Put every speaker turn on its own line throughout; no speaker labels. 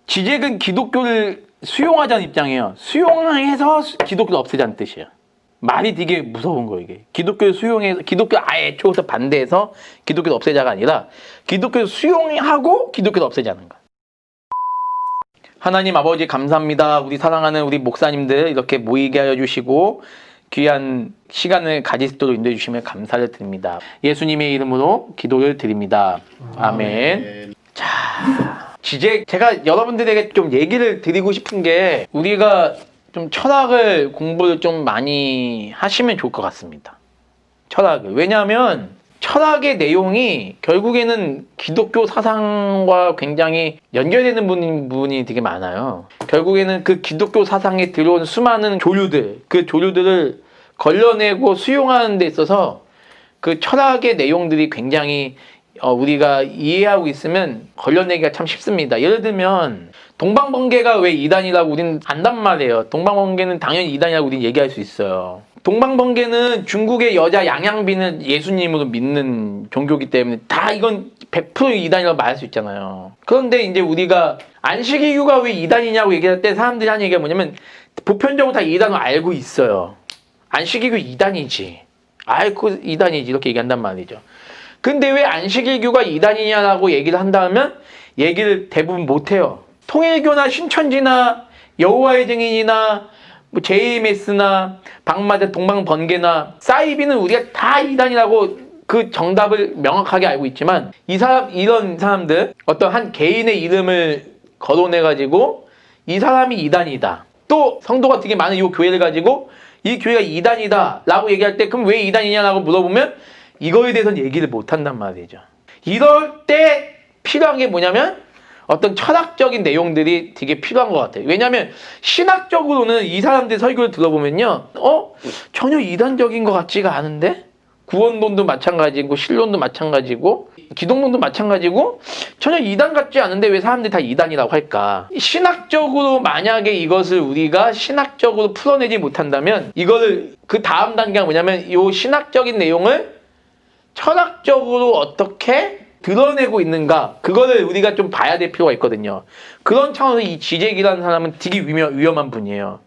지잭은 기독교를 수용하자는 입장이에요. 수용해서 기독교를 없애자는 뜻이에요. 말이 되게 무서운 거예요, 이게. 기독교를 수용해서, 기독교 아예 애초부터 반대해서 기독교를 없애자가 아니라 기독교를 수용하고 기독교를 없애자는 거예요. 하나님 아버지 감사합니다. 우리 사랑하는 우리 목사님들 이렇게 모이게 하여 주시고 귀한 시간을 가질 수 있도록 인도해 주시면 감사를 드립니다. 예수님의 이름으로 기도를 드립니다. 아멘. 자, 지잭 제가 여러분들에게 좀 얘기를 드리고 싶은 게 우리가 좀 철학을 공부를 좀 많이 하시면 좋을 것 같습니다. 철학을. 왜냐하면 철학의 내용이 결국에는 기독교 사상과 굉장히 연결되는 부분이 되게 많아요. 결국에는 그 기독교 사상에 들어온 수많은 조류들, 그 조류들을 걸러내고 수용하는 데 있어서 그 철학의 내용들이 굉장히 우리가 이해하고 있으면 걸러내기가 참 쉽습니다. 예를 들면 동방번개가 왜 이단이라고 우리는 안단 말이에요. 동방번개는 당연히 이단이라고 우리는 얘기할 수 있어요. 동방번개는 중국의 여자 양양비는 예수님으로 믿는 종교이기 때문에 다 이건 100% 이단이라고 말할 수 있잖아요. 그런데 이제 우리가 안식일교가 왜 이단이냐고 얘기할 때 사람들이 하는 얘기가 뭐냐면 보편적으로 다 이단으로 알고 있어요. 안식일교 이단이지. 아이고 이단이지 이렇게 얘기한단 말이죠. 근데 왜 안식일교가 이단이냐라고 얘기를 한다면 얘기를 대부분 못해요. 통일교나 신천지나 여호와의 증인이나 뭐 JMS나 박마대 동방번개나 사이비는 우리가 다 이단이라고 그 정답을 명확하게 알고 있지만 이런 사람들 어떤 한 개인의 이름을 거론해 가지고 이 사람이 이단이다. 또 성도가 되게 많은 이 교회를 가지고 이 교회가 이단이다 라고 얘기할 때 그럼 왜 이단이냐라고 물어보면 이거에 대해서는 얘기를 못 한단 말이죠. 이럴 때 필요한 게 뭐냐면 어떤 철학적인 내용들이 되게 필요한 것 같아요. 왜냐하면 신학적으로는 이 사람들 설교를 들어보면요. 전혀 이단적인 것 같지가 않은데? 구원론도 마찬가지고 신론도 마찬가지고 기독론도 마찬가지고 전혀 이단 같지 않은데 왜 사람들이 다 이단이라고 할까? 신학적으로 만약에 이것을 우리가 신학적으로 풀어내지 못한다면 이거를 그 다음 단계가 뭐냐면 이 신학적인 내용을 철학적으로 어떻게 드러내고 있는가 그거를 우리가 좀 봐야 될 필요가 있거든요. 그런 차원에서 이 지잭이라는 사람은 되게 위험한 분이에요.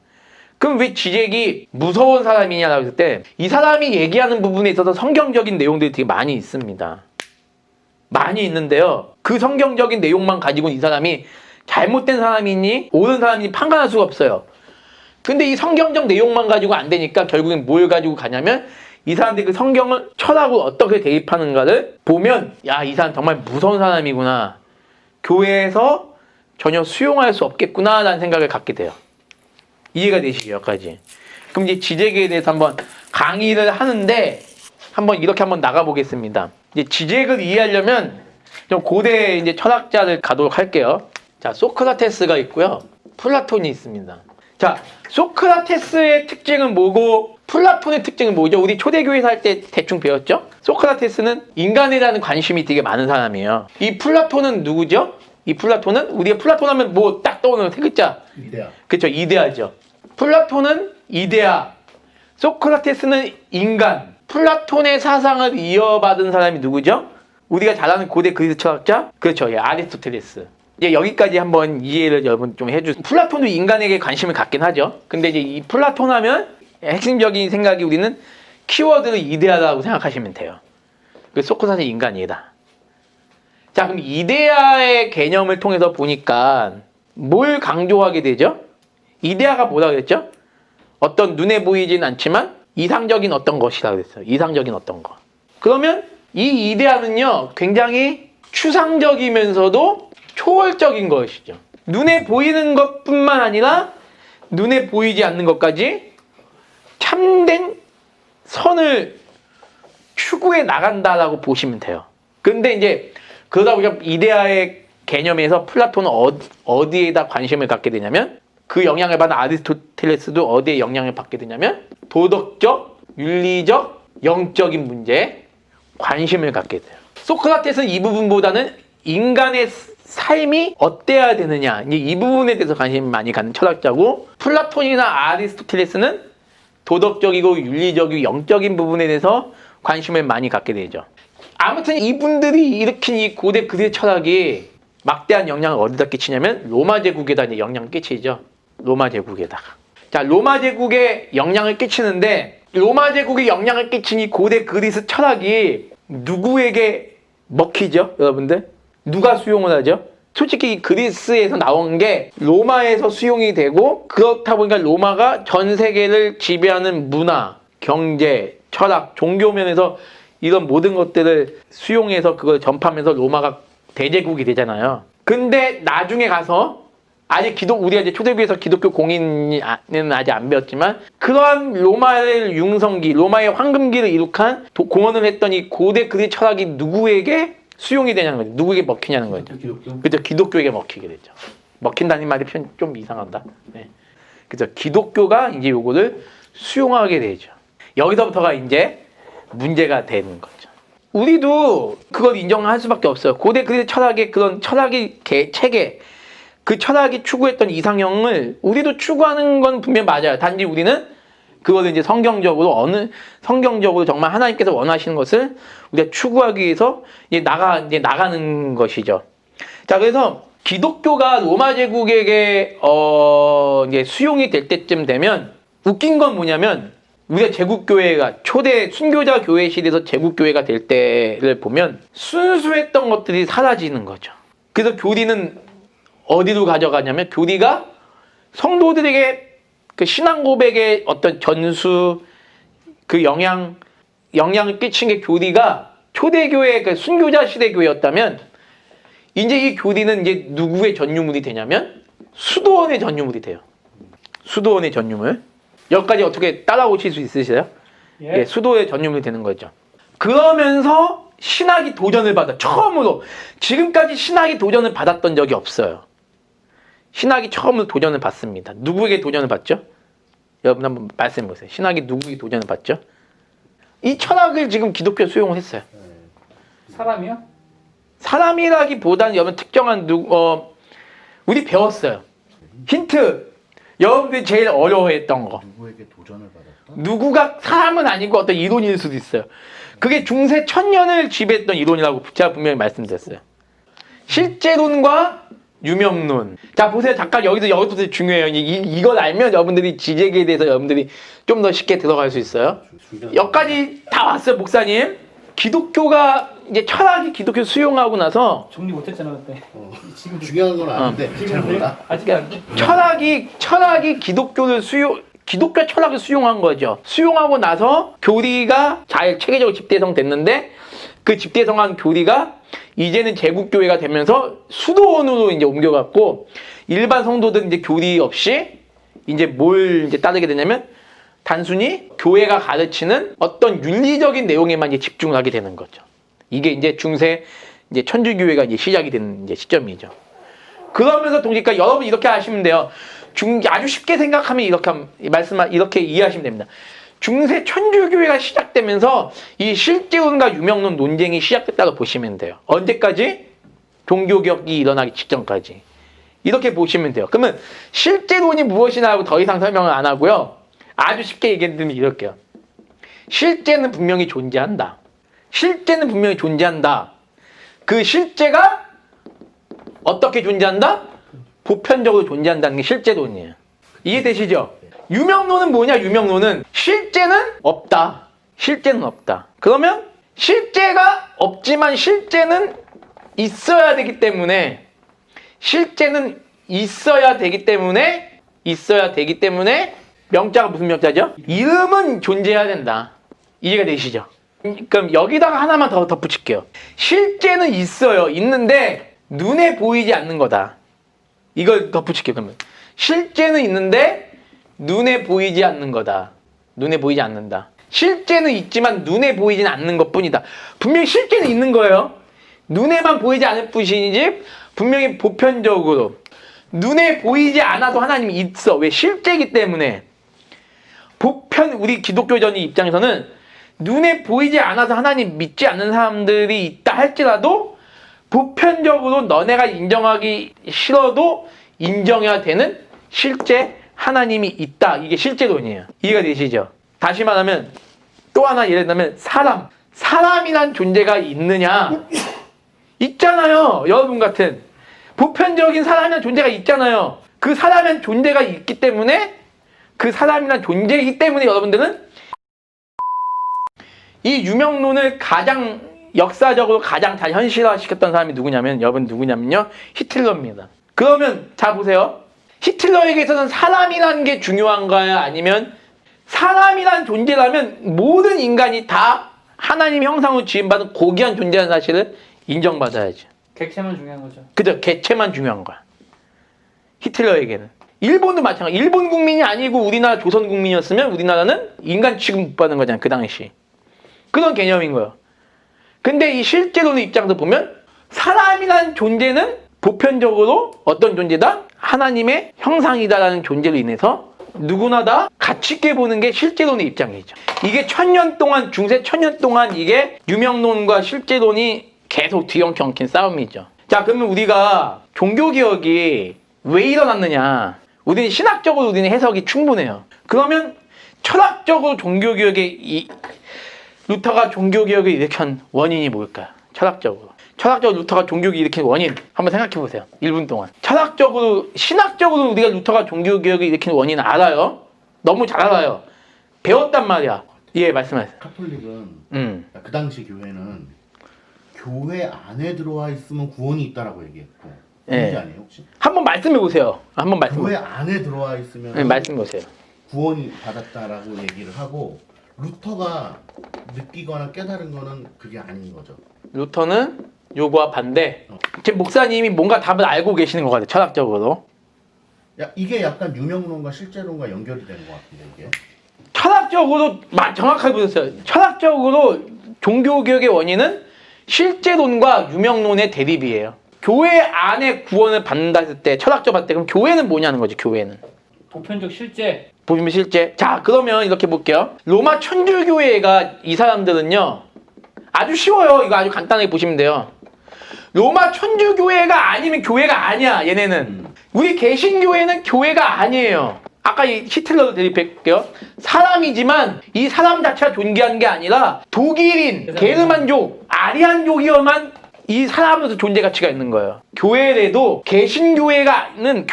그럼 왜 지잭이 무서운 사람이냐라고 했을 때 이 사람이 얘기하는 부분에 있어서 성경적인 내용들이 되게 많이 있습니다. 많이 있는데요. 그 성경적인 내용만 가지고 이 사람이 잘못된 사람이니 옳은 사람이니 판단할 수가 없어요. 근데 이 성경적 내용만 가지고 안 되니까 결국엔 뭘 가지고 가냐면 이 사람들이 그 성경을 철학으로 어떻게 대입하는가를 보면 야, 이 사람 정말 무서운 사람이구나. 교회에서 전혀 수용할 수 없겠구나 라는 생각을 갖게 돼요. 이해가 되시죠? 여기까지. 그럼 이제 지잭에 대해서 한번 강의를 하는데 한번 이렇게 한번 나가보겠습니다. 이제 지잭을 이해하려면 좀 고대 이제 철학자를 가도록 할게요. 자, 소크라테스가 있고요. 플라톤이 있습니다. 자, 소크라테스의 특징은 뭐고 플라톤의 특징은 뭐죠? 우리 초대교회에서 할 때 대충 배웠죠? 소크라테스는 인간에 대한 관심이 되게 많은 사람이에요. 이 플라톤은 누구죠? 이 플라톤은 우리가 플라톤 하면 뭐 딱 떠오르는 세 글자.
이데아.
그렇죠. 이데아죠. 플라톤은 이데아. 소크라테스는 인간. 플라톤의 사상을 이어받은 사람이 누구죠? 우리가 잘 아는 고대 그리스 철학자? 그렇죠. 예, 아리스토텔레스. 이제 여기까지 한번 이해를 여러분 좀 해주세요. 플라톤도 인간에게 관심을 갖긴 하죠. 근데 이제 이 플라톤 하면 핵심적인 생각이 우리는 키워드를 이데아라고 생각하시면 돼요. 그 소크라테스 인간이다. 자, 그럼 이데아의 개념을 통해서 보니까 뭘 강조하게 되죠? 이데아가 뭐라고 그랬죠? 어떤 눈에 보이진 않지만 이상적인 어떤 것이라고 그랬어요. 이상적인 어떤 것. 그러면 이 이데아는요, 굉장히 추상적이면서도 초월적인 것이죠. 눈에 보이는 것뿐만 아니라 눈에 보이지 않는 것까지 참된 선을 추구해 나간다라고 보시면 돼요. 근데 이제 그러다 보니까 이데아의 개념에서 플라톤은 어디에다 관심을 갖게 되냐면 그 영향을 받은 아리스토텔레스도 어디에 영향을 받게 되냐면 도덕적, 윤리적, 영적인 문제에 관심을 갖게 돼요. 소크라테스는 이 부분보다는 인간의 삶이 어때야 되느냐 이 부분에 대해서 관심을 많이 갖는 철학자고 플라톤이나 아리스토텔레스는 도덕적이고 윤리적이고 영적인 부분에 대해서 관심을 많이 갖게 되죠. 아무튼 이분들이 일으킨 이 고대 그리스 철학이 막대한 영향을 어디다 끼치냐면 로마 제국에다 이제 영향을 끼치죠. 로마 제국에다가. 자, 로마 제국에 영향을 끼치는데 로마 제국에 영향을 끼치니 고대 그리스 철학이 누구에게 먹히죠, 여러분들? 누가 수용을 하죠? 솔직히 그리스에서 나온 게 로마에서 수용이 되고 그렇다 보니까 로마가 전 세계를 지배하는 문화, 경제, 철학, 종교 면에서 이런 모든 것들을 수용해서 그걸 전파하면서 로마가 대제국이 되잖아요. 근데 나중에 가서 아직 우리가 이제 초대교회에서 기독교 공인은 아직 안 배웠지만 그러한 로마의 융성기, 로마의 황금기를 이룩한 공헌을 했던 이 고대 그리스 철학이 누구에게 수용이 되냐는 거죠. 누구에게 먹히냐는 거죠. 그죠? 기독교에게 먹히게 되죠. 먹힌다는 말이 좀 이상하다. 네. 그죠? 기독교가 이제 요거를 수용하게 되죠. 여기서부터가 이제 문제가 되는 거죠. 우리도 그걸 인정할 수밖에 없어요. 고대 그리스 철학의 그런 철학의 체계, 그 철학이 추구했던 이상형을 우리도 추구하는 건 분명 맞아요. 단지 우리는 그거를 이제 성경적으로 정말 하나님께서 원하시는 것을 우리가 추구하기 위해서 이제 나가는 것이죠. 자, 그래서 기독교가 로마 제국에게 이제 수용이 될 때쯤 되면 웃긴 건 뭐냐면 우리가 제국교회가 초대 순교자 교회 시대에서 제국교회가 될 때를 보면 순수했던 것들이 사라지는 거죠. 그래서 교리는 어디로 가져가냐면 교리가 성도들에게 그 신앙 고백의 어떤 전수 그 영향을 끼친 게 교리가 초대교회 그 순교자 시대 교회였다면 이제 이 교리는 이제 누구의 전유물이 되냐면 수도원의 전유물이 돼요. 수도원의 전유물. 여기까지 어떻게 따라오실 수 있으세요? 예, 수도의 전유물이 되는 거죠. 그러면서 신학이 도전을 받아. 처음으로. 지금까지 신학이 도전을 받았던 적이 없어요. 신학이 처음으로 도전을 받습니다. 누구에게 도전을 받죠? 여러분 한번 말씀해 보세요. 신학이 누구에게 도전을 받죠? 이 철학을 지금 기독교 수용을 했어요.
사람이요?
사람이라기보다는 여러분 특정한 우리 배웠어요. 힌트. 여러분들이 제일 어려워했던 거.
누구에게 도전을 받았다?
누구가 사람은 아니고 어떤 이론일 수도 있어요. 그게 중세 천년을 지배했던 이론이라고 제가 분명히 말씀드렸어요. 실제론과 유명론. 자, 보세요. 잠깐 여기서 중요해요. 이걸 알면 여러분들이 지제기에 대해서 여러분들이 좀 더 쉽게 들어갈 수 있어요. 여기까지 다 왔어요, 목사님. 기독교가 이제 철학이 기독교 수용하고 나서
정리 못했잖아 그때.
지금 중요한 건 아는데 잘 몰라.
아직 안 돼.
철학이 기독교 철학을 수용한 거죠. 수용하고 나서 교리가 잘 체계적으로 집대성 됐는데 그 집대성한 교리가 이제는 제국교회가 되면서 수도원으로 이제 옮겨갔고 일반 성도들은 이제 교리 없이 이제 뭘 이제 따르게 되냐면 단순히 교회가 가르치는 어떤 윤리적인 내용에만 이제 집중을 하게 되는 거죠. 이게 이제 중세 이제 천주교회가 이제 시작이 된 이제 시점이죠. 그러면서 동시에 여러분 이렇게 하시면 돼요. 아주 쉽게 생각하면 이렇게 이해하시면 됩니다. 중세 천주교회가 시작되면서 이 실제론과 유명론 논쟁이 시작됐다고 보시면 돼요. 언제까지? 종교개혁이 일어나기 직전까지. 이렇게 보시면 돼요. 그러면 실제론이 무엇이나 하고 더 이상 설명을 안 하고요. 아주 쉽게 얘기해드리면 이럴게요. 실제는 분명히 존재한다. 실제는 분명히 존재한다. 그 실제가 어떻게 존재한다? 보편적으로 존재한다는 게 실제론이에요. 이해되시죠? 유명론은 뭐냐? 유명론은 실제는 없다. 실제는 없다. 그러면 실제가 없지만 실제는 있어야 되기 때문에 명자가 무슨 명자죠? 이름은 존재해야 된다. 이해가 되시죠? 그럼 여기다가 하나만 더 덧붙일게요. 실제는 있어요. 있는데 눈에 보이지 않는 거다. 이걸 덧붙일게요. 그러면 실제는 있는데 눈에 보이지 않는 거다. 눈에 보이지 않는다. 실제는 있지만 눈에 보이지는 않는 것뿐이다. 분명히 실제는 있는 거예요. 눈에만 보이지 않을 뿐이지 분명히 보편적으로 눈에 보이지 않아도 하나님이 있어. 왜? 실제이기 때문에. 우리 기독교적인 입장에서는 눈에 보이지 않아서 하나님 믿지 않는 사람들이 있다 할지라도 보편적으로 너네가 인정하기 싫어도 인정해야 되는 실제 하나님이 있다. 이게 실제론이에요. 이해가 되시죠? 다시 말하면 또 하나 예를 들면 사람이란 존재가 있느냐? 있잖아요. 여러분 같은 보편적인 사람이라는 존재가 있잖아요. 그 사람이라는 존재가 있기 때문에 그 사람이라는 존재이기 때문에 여러분들은 이 유명론을 가장 역사적으로 가장 잘 현실화시켰던 사람이 누구냐면 여러분 누구냐면요. 히틀러입니다. 그러면 자 보세요. 히틀러에게 있어서는 사람이라는 게 중요한가요? 아니면 사람이라는 존재라면 모든 인간이 다 하나님의 형상으로 지음받은 고귀한 존재라는 사실을 인정받아야죠.
객체만 중요한 거죠.
그죠? 개체만 중요한 거야. 히틀러에게는. 일본도 마찬가지. 일본 국민이 아니고 우리나라 조선 국민이었으면 우리나라는 인간 취급 못 받는 거잖아요. 그 당시. 그런 개념인 거예요. 근데 이 실제로의 입장에서 보면 사람이라는 존재는 보편적으로 어떤 존재다? 하나님의 형상이다라는 존재로 인해서 누구나 다 가치 있게 보는 게 실제론의 입장이죠. 이게 1000년 동안 중세 1000년 동안 이게 유명론과 실제론이 계속 뒤엉켜 얽힌 싸움이죠. 자, 그러면 우리가 종교개혁이 왜 일어났느냐? 우리는 신학적으로 우리는 해석이 충분해요. 그러면 철학적으로 종교개혁의 루터가 종교개혁을 일으킨 원인이 뭘까요? 철학적으로 루터가 종교개혁을 일으킨 원인 한번 생각해 보세요. 1분 동안. 철학적으로 신학적으로 우리가 루터가 종교개혁을 일으킨 원인 알아요? 너무 잘 알아요. 배웠단 말이야. 예, 말씀하세요.
카톨릭은 그 당시 교회는 교회 안에 들어와 있으면 구원이 있다라고 얘기했고 그게 아니에요 혹시?
한번 말씀해 보세요. 한번 말씀해
교회
보세요.
안에 들어와 있으면
네, 말씀해 보세요.
구원이 받았다라고 얘기를 하고 루터가 느끼거나 깨달은 거는 그게 아닌 거죠.
루터는 요거와 반대. 제 목사님이 뭔가 답을 알고 계시는 것 같아요. 철학적으로.
이게 약간 유명론과 실제론과 연결이 되는 것 같은데 이게.
철학적으로 정확하게 보셨어요. 철학적으로 종교개혁의 원인은 실제론과 유명론의 대립이에요. 교회 안에 구원을 받는다 했을 때 철학적 봤을 때 그럼 교회는 뭐냐는 거지. 교회는
보편적 실제.
보시면 실제. 자, 그러면 이렇게 볼게요. 로마 천주교회가 이 사람들은요. 아주 쉬워요. 이거 아주 간단하게 보시면 돼요. 로마 천주교회가 아니면 교회가 아니야. 얘네는. 우리 개신교회는 교회가 아니에요. 아까 이 히틀러도 대립할게요. 사람이지만 이 사람 자체가 존귀한 게 아니라 독일인, 게르만족, 아리안족이어만 이 사람으로서 존재 가치가 있는 거예요. 교회래도 개신교회는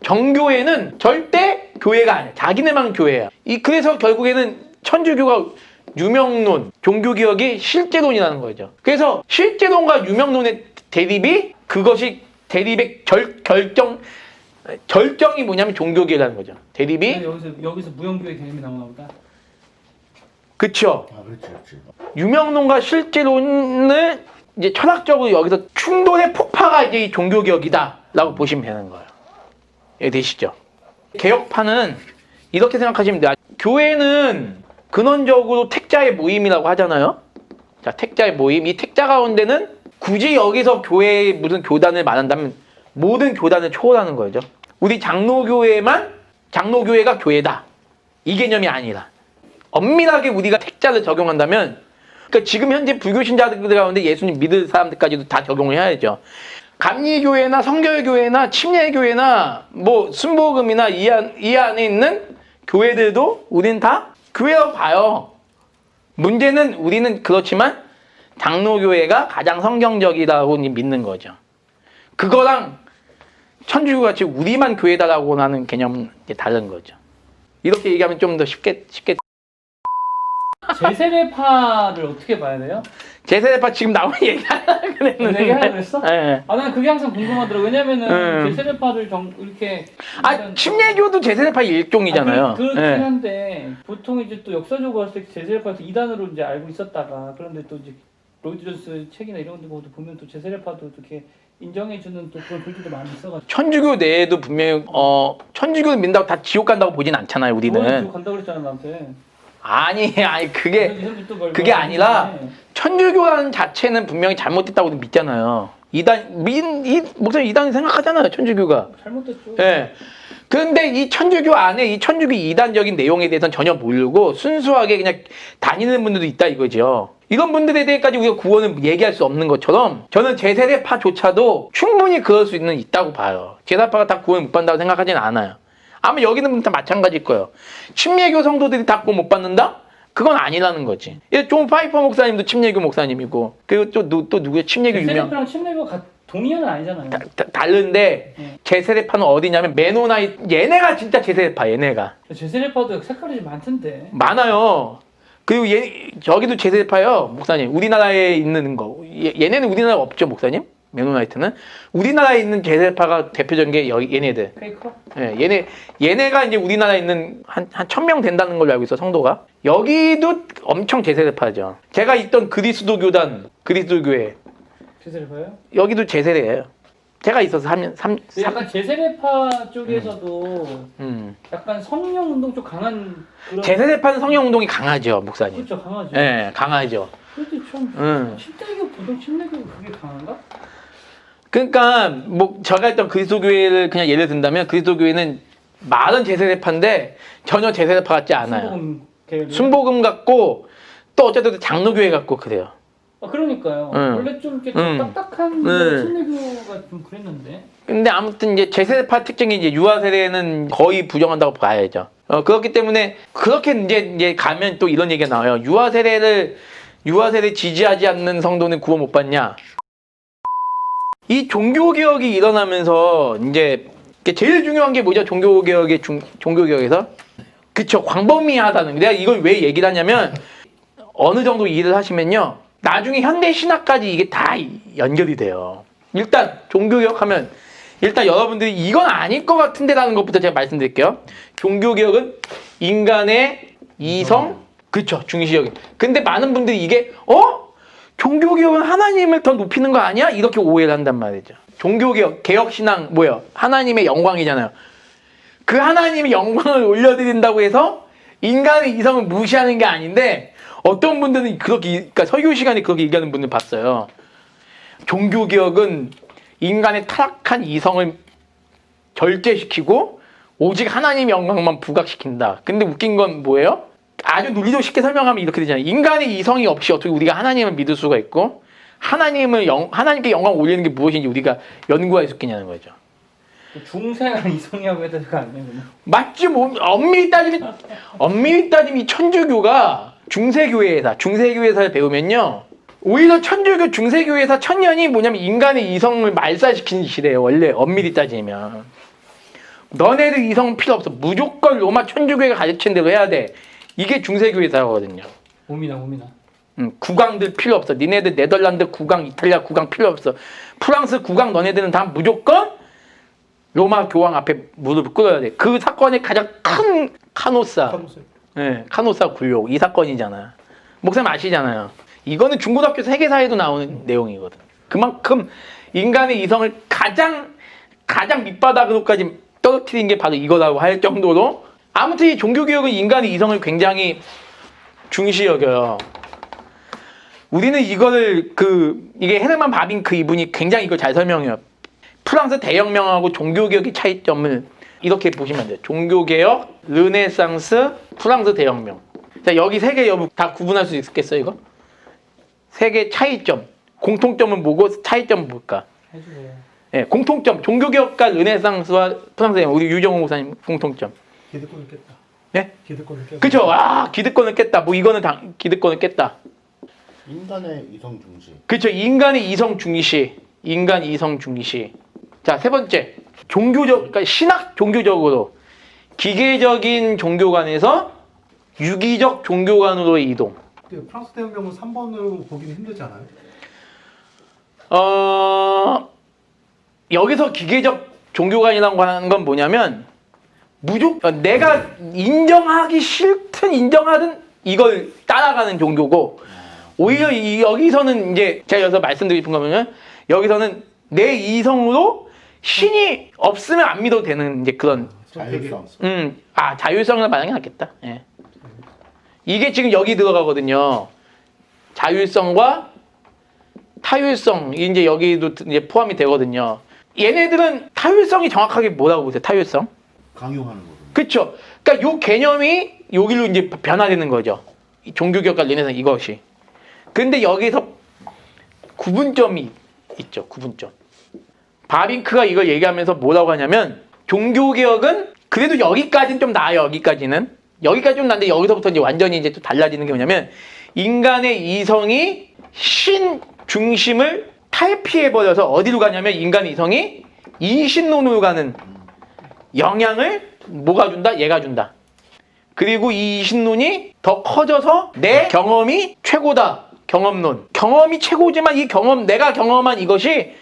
정교회는 절대 교회가 아니야. 자기네만 교회야. 그래서 결국에는 천주교가 유명론, 종교개혁이 실제론이라는 거죠. 그래서 실제론과 유명론의 대립이 그것이 대립의 결정이 뭐냐면 종교개혁이라는 거죠. 대립이
여기서 무형교회 개념이 나오나 보다.
그쵸.
그렇지.
유명론과 실제론을 이제 철학적으로 여기서 충돌의 폭파가 이제 이 종교개혁이다라고 보시면 되는 거예요. 이해되시죠? 개혁파는 이렇게 생각하시면 돼요. 교회는 근원적으로 택자의 모임이라고 하잖아요. 자, 택자의 모임. 이 택자 가운데는 굳이 여기서 교회에 무슨 교단을 말한다면 모든 교단을 초월하는 거죠. 우리 장로교회가 교회다. 이 개념이 아니라 엄밀하게 우리가 택자를 적용한다면 그러니까 지금 현재 불교 신자들 가운데 예수님 믿을 사람들까지도 다 적용을 해야죠. 감리교회나 성결교회나 침례교회나 뭐 순복음이나 이 안에 있는 교회들도 우리는 다 교회라고 봐요. 문제는 우리는 그렇지만 장로교회가 가장 성경적이라고 믿는 거죠. 그거랑 천주교같이 우리만 교회다라고 하는 개념은 다른 거죠. 이렇게 얘기하면 좀 더 쉽게
제세례파를 어떻게 봐야 돼요?
제세례파 지금 나오는 얘기하려고 그랬는데.
얘기하려고 그랬어?
네.
난 그게 항상 궁금하더라고. 왜냐면은 제세례파를 이렇게
침례교도 제세례파의 일종이잖아요.
그렇긴
네.
한데 보통 이제 또 역사적으로 봤을 때 제세례파에서 이단으로 이제 알고 있었다가 그런데 또 이제 로이드 존스 책이나 이런 데 보면 또 제세례파도 이렇게 인정해주는 또 그런 글들도 많이 있어가지고.
천주교 내에도 분명히 천주교를 믿는다고 다 지옥 간다고 보진 않잖아요. 우리는.
지옥 간다고 그랬잖아 나한테.
아니 그게 아니라 천주교라는 자체는 분명히 잘못됐다고 믿잖아요. 목사님 이단 생각하잖아요. 천주교가.
잘못됐죠.
예. 그런데 이 천주교 안에 이 천주교 이단적인 내용에 대해서는 전혀 모르고 순수하게 그냥 다니는 분들도 있다 이거죠. 이런 분들에 대해까지 우리가 구원을 얘기할 수 없는 것처럼 저는 제세례파조차도 충분히 그럴 수 있다고 봐요. 제세례파가 다 구원 못 받는다고 생각하지는 않아요. 아마 여기 있는 분들 다 마찬가지일 거예요. 침례교 성도들이 다 구원 못 받는다? 그건 아니라는 거지. 존 파이퍼 목사님도 침례교 목사님이고 그리고 또 누구야? 침례교 유명.
제세례파랑 침례교가 동의어는 아니잖아요.
다른데
네.
제세례파는 어디냐면 메노나이트 얘네가 진짜 제세례파 얘네가
제세례파도 색깔이 좀 많던데.
많아요. 그리고 저기도 제세례파요 목사님. 우리나라에 있는 거 얘네는 우리나라에 없죠 목사님? 메노나이트는 우리나라에 있는 제세례파가 대표적인 게 얘네들.
페이커?
예, 얘네가 이제 우리나라에 있는 한 1000명 된다는 걸로 알고 있어 성도가. 여기도 엄청 제세례파죠. 제가 있던 그리스도 교회
제세례파요?
여기도 제세례예요. 제가 있어서 3년
약간 제세례파 쪽에서도 약간 성령 운동 좀 강한 그런.
제세례파는 성령 운동이 강하죠 목사님.
그렇죠, 강하죠.
예, 강하죠.
그렇지 좀. 침례교 부동 침례교 그게 강한가?
그러니까 뭐 제가 있던 그리스도 교회를 그냥 예를 든다면 그리스도 교회는 말은 제세례파인데 전혀 제세례파 같지 않아요.
순복음 계열.
순복음 같고 또 어쨌든 장로교회 같고 그래요.
그러니까요. 원래 좀 이렇게 딱딱한 침례교가 좀 그랬는데.
근데 아무튼 이제 제세례파 특징이 이제 유아 세례는 거의 부정한다고 봐야죠. 그렇기 때문에 그렇게 이제 가면 또 이런 얘기가 나와요. 유아 세례 지지하지 않는 성도는 구원 못 받냐? 이 종교개혁이 일어나면서 이제 제일 중요한 게 뭐죠? 종교개혁에서? 그쵸, 광범위하다는. 내가 이걸 왜 얘기를 하냐면 어느 정도 일을 하시면요. 나중에 현대신학까지 이게 다 연결이 돼요. 일단 종교개혁하면 일단 여러분들이 이건 아닐 것 같은데라는 것부터 제가 말씀드릴게요. 종교개혁은 인간의 이성, 그쵸, 중시적인. 근데 많은 분들이 이게 종교개혁은 하나님을 더 높이는 거 아니야? 이렇게 오해를 한단 말이죠. 종교개혁, 개혁신앙 뭐예요? 하나님의 영광이잖아요. 그 하나님의 영광을 올려드린다고 해서 인간의 이성을 무시하는 게 아닌데 어떤 분들은 그러니까 설교 시간에 그렇게 얘기하는 분들 봤어요. 종교개혁은 인간의 타락한 이성을 절제시키고 오직 하나님의 영광만 부각시킨다. 근데 웃긴 건 뭐예요? 아주 논리적으로 쉽게 설명하면 이렇게 되잖아요. 인간의 이성이 없이 어떻게 우리가 하나님을 믿을 수가 있고 하나님께 영광을 올리는 게 무엇인지 우리가 연구할 수 있겠냐는 거죠.
중생한 이성이라고 해도 될거 아니에요?
맞지 뭐 엄밀히 따지면 이 천주교가 중세교회사를 배우면요. 오히려 천주교 중세교회사 천년이 뭐냐면 인간의 이성을 말살시키는 짓이래요. 원래 엄밀히 따지면. 너네들 이성 필요 없어. 무조건 로마 천주교회가 가르친 대로 해야 돼. 이게 중세교회사거든요.
몸이나.
국왕들 필요 없어. 니네들 네덜란드 국왕, 이탈리아 국왕 필요 없어. 프랑스 국왕 너네들은 다 무조건 로마 교황 앞에 무릎을 꿇어야 돼. 그 사건의 가장 큰 카노사 굴욕 이 사건이잖아요. 목사님 아시잖아요. 이거는 중고등학교 세계사에도 나오는 내용이거든. 그만큼 인간의 이성을 가장 밑바닥으로까지 떨어뜨린 게 바로 이거라고 할 정도로 아무튼 이 종교개혁은 인간의 이성을 굉장히 중시 여겨요. 우리는 이거를 이게 헤르만 바빙크 이분이 굉장히 이걸 잘 설명해요. 프랑스 대혁명하고 종교개혁의 차이점을 이렇게 보시면 돼요. 종교개혁, 르네상스, 프랑스 대혁명. 자, 여기 세 개 여부 다 구분할 수 있겠어요, 이거? 세 개 차이점. 공통점은 뭐고 차이점은 뭘까?
해주세요.
네, 공통점. 종교개혁과 르네상스와 프랑스 대혁명. 우리 유정호 목사님 공통점.
기득권을 깼다.
네?
기득권을 깼다.
그쵸. 기득권을 깼다. 뭐 이거는 기득권을 깼다.
인간의 이성 중시.
그쵸. 인간의 이성 중시. 자, 세 번째. 그러니까 신학 종교적으로 기계적인 종교관에서 유기적 종교관으로의 이동.
프랑스 대혁명은 3번으로 보기는 힘들지 않아요?
여기서 기계적 종교관이라고 하는 건 뭐냐면 무조건 내가 인정하기 싫든 인정하든 이걸 따라가는 종교고 오히려 여기서는 이제 제가 여기서 말씀드리고 싶은 거는 여기서는 내 이성으로 신이 없으면 안 믿어도 되는 이제 그런
자율성.
자율성을 말하는 게 낫겠다. 예. 이게 지금 여기 들어가거든요. 자율성과 타율성 이제 여기도 이제 포함이 되거든요. 얘네들은 타율성이 정확하게 뭐라고 보세요? 타율성?
강요하는 거죠.
그렇죠. 그러니까 요 개념이 여기로 이제 변화되는 거죠. 종교개혁과 르네상스 이것이. 근데 여기서 구분점이 있죠. 구분점. 바빙크가 이걸 얘기하면서 뭐라고 하냐면 종교개혁은 그래도 여기까지는 좀 나아요. 여기까지 좀 나은데 여기서부터 이제 완전히 이제 또 달라지는 게 뭐냐면 인간의 이성이 신 중심을 탈피해버려서 어디로 가냐면 인간의 이성이 이신론으로 가는 영향을 뭐가 준다? 얘가 준다. 그리고 이 이신론이 더 커져서 내 경험이 최고다. 경험론. 경험이 최고지만 이 경험, 내가 경험한 이것이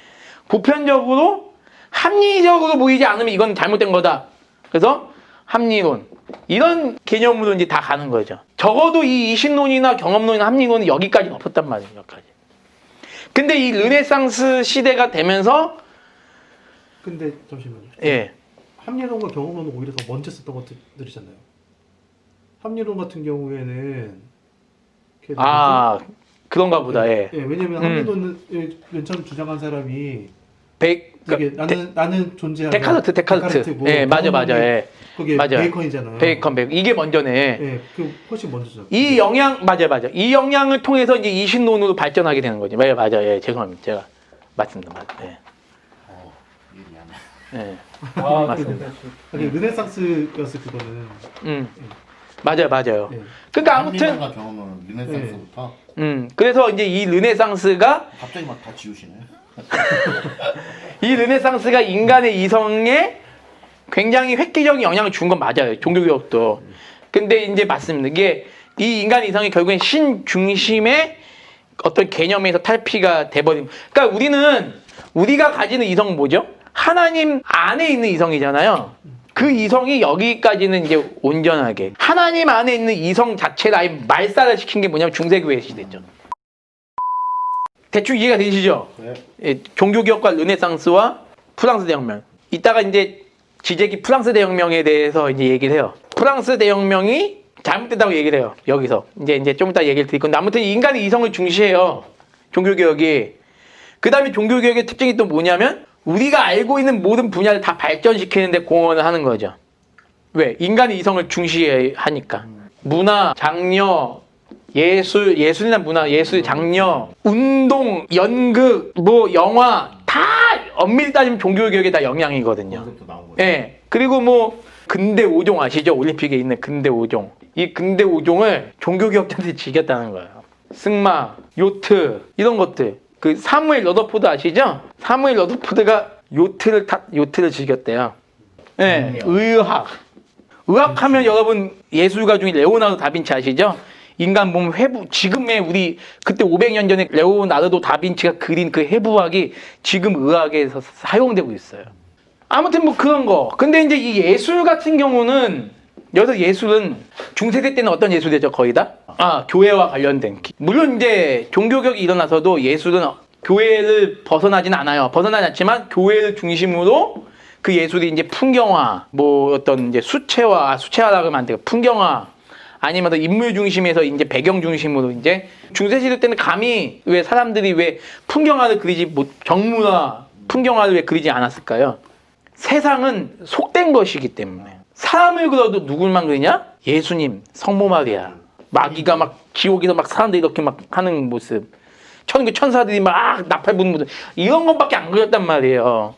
보편적으로 합리적으로 보이지 않으면 이건 잘못된 거다. 그래서 합리론. 이런 개념으로 이제 다 가는 거죠. 적어도 이 이신론이나 경험론이나 합리론은 여기까지는 없었단 말이에요. 여기까지. 근데 이 르네상스 시대가 되면서
근데 잠시만요.
예.
합리론과 경험론은 오히려 더 먼저 썼던 것들이잖아요. 합리론 같은 경우에는
그런가 보다. 예.
예, 왜냐면 합리론은 맨 처음 주장한 사람이
베
이게 나는 존재하고
데카르트. 예, 맞아. 예.
그게
맞아.
베이컨이잖아요.
베이컨. 이게 먼저네.
예, 그 훨씬 먼저죠.
이 영향 맞아. 이 영향을 통해서 이제 이신론으로 발전하게 되는 거지. 맞아. 예, 죄송합니다. 제가 맞습니다. 예.
미안해.
예.
맞습니다.
아니 르네상스였어 그거는.
맞아요.
예.
그러니까 아무튼
합리론과 경험은 르네상스부터
그래서 이제 이 르네상스가
갑자기 막 다 지우시네.
이 르네상스가 인간의 이성에 굉장히 획기적인 영향을 준 건 맞아요. 종교개혁도. 근데 이제 맞습니다. 이게 이 인간의 이성이 결국엔 신 중심의 어떤 개념에서 탈피가 돼버린. 그러니까 우리가 가지는 이성은 뭐죠? 하나님 안에 있는 이성이잖아요. 그 이성이 여기까지는 이제 온전하게 하나님 안에 있는 이성 자체를 아예 말살을 시킨 게 뭐냐면 중세교회 시대죠. 대충 이해가 되시죠?
네.
예, 종교개혁과 르네상스와 프랑스 대혁명. 이따가 이제 지제기 프랑스 대혁명에 대해서 이제 얘기를 해요. 프랑스 대혁명이 잘못됐다고 얘기를 해요. 여기서 이제 좀 이따 얘기를 드릴 건데 아무튼 인간의 이성을 중시해요. 종교개혁이. 그 다음에 종교개혁의 특징이 또 뭐냐면 우리가 알고 있는 모든 분야를 다 발전시키는데 공헌을 하는 거죠. 왜? 인간의 이성을 중시하니까. 문화, 장려, 예술이나 문화, 예술, 장려, 운동, 연극, 영화 다 엄밀히 따지면 종교개혁에 다 영향이거든요.
콘셉트 나온 거죠.
예. 그리고 근대 5종 아시죠? 올림픽에 있는 근대 5종. 이 근대 5종을 종교개혁자들이 즐겼다는 거예요. 승마, 요트 이런 것들. 그 사무엘 러더포드 아시죠? 사무엘 러더포드가 요트를 즐겼대요. 예. 의학하면 여러분 예술가 중에 레오나르도 다빈치 아시죠? 인간 몸 회부, 지금의 우리 그때 500년 전에 레오나르도 다빈치가 그린 그 해부학이 지금 의학에서 사용되고 있어요. 아무튼 그런 거. 근데 이제 이 예술 같은 경우는 여기서 예술은 중세대 때는 어떤 예술이죠? 거의 다? 교회와 관련된. 물론 이제 종교개혁이 일어나서도 예술은 교회를 벗어나진 않아요. 벗어나지 않지만 교회를 중심으로 그 예술이 이제 풍경화, 어떤 이제 수채화라고 하면 안 돼요. 풍경화, 아니면 인물 중심에서 이제 배경 중심으로 이제 중세시대 때는 감히 왜 사람들이 왜 풍경화를 그리지 정문화, 풍경화를 왜 그리지 않았을까요? 세상은 속된 것이기 때문에. 사람을 그려도 누굴만 그리냐? 예수님, 성모 마리아, 마귀가 막 지옥에서 막 사람들이 이렇게 막 하는 모습, 천사들이 막 나팔 부는 모습, 이런 것밖에 안 그렸단 말이에요.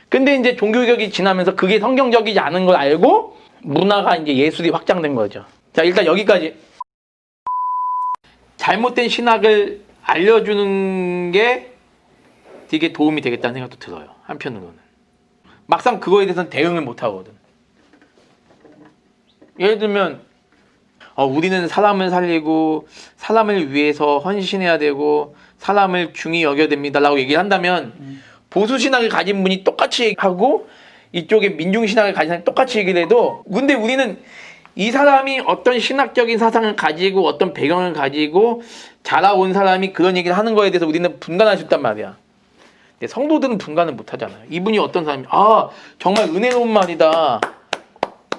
근데 이제 종교개혁이 지나면서 그게 성경적이지 않은 걸 알고 문화가 이제 예술이 확장된 거죠. 자, 일단 여기까지. 잘못된 신학을 알려주는 게 되게 도움이 되겠다는 생각도 들어요. 한편으로는. 막상 그거에 대해서는 대응을 못 하거든. 예를 들면 우리는 사람을 살리고 사람을 위해서 헌신해야 되고 사람을 중히 여겨야 됩니다 라고 얘기를 한다면 보수신학을 가진 분이 똑같이 하고 이쪽에 민중신학을 가진 사람이 똑같이 얘기를 해도 근데 우리는 이 사람이 어떤 신학적인 사상을 가지고 어떤 배경을 가지고 자라온 사람이 그런 얘기를 하는 거에 대해서 우리는 분간할 수 있단 말이야. 근데 성도들은 분간을 못 하잖아요. 이분이 어떤 사람이 정말 은혜로운 말이다.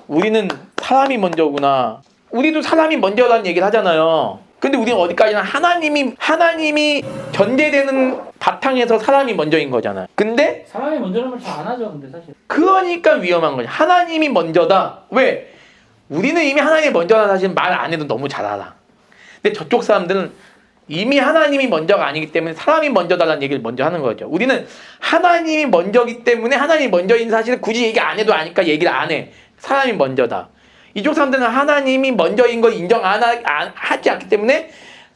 우리는 사람이 먼저구나. 우리도 사람이 먼저라는 얘기를 하잖아요. 근데 우리는 어디까지나 하나님이 전제되는 바탕에서 사람이 먼저인 거잖아요. 근데
사람이 먼저라는 말 잘 안 하죠, 근데 사실.
그러니까 위험한 거죠. 하나님이 먼저다. 왜? 우리는 이미 하나님이 먼저라는 사실 말 안 해도 너무 잘 알아. 근데 저쪽 사람들은 이미 하나님이 먼저가 아니기 때문에 사람이 먼저다라는 얘기를 먼저 하는 거죠. 우리는 하나님이 먼저기 때문에 하나님이 먼저인 사실을 굳이 얘기 안 해도 아니까 얘기를 안 해. 사람이 먼저다. 이쪽 사람들은 하나님이 먼저인 걸 인정 하지 않기 때문에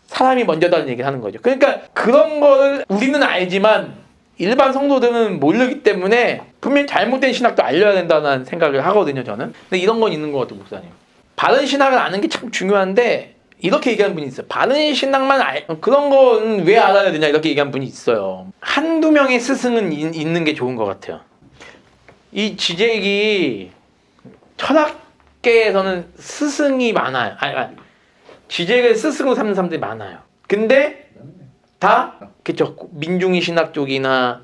사람이 먼저다는 얘기를 하는 거죠. 그러니까 그런 거를 우리는 알지만 일반 성도들은 모르기 때문에 분명히 잘못된 신학도 알려야 된다는 생각을 하거든요, 저는. 근데 이런 건 있는 것 같아요, 목사님. 바른 신학을 아는 게 참 중요한데 이렇게 얘기하는 분이 있어요. 바른 신학만 그런 건 왜 알아야 되냐 이렇게 얘기하는 분이 있어요. 한두 명의 스승은 있는 게 좋은 것 같아요. 이 지적이 철학계에서는 스승이 많아요. 지적을 스승으로 삼는 사람들이 많아요. 근데 다 그쵸, 민중의 신학 쪽이나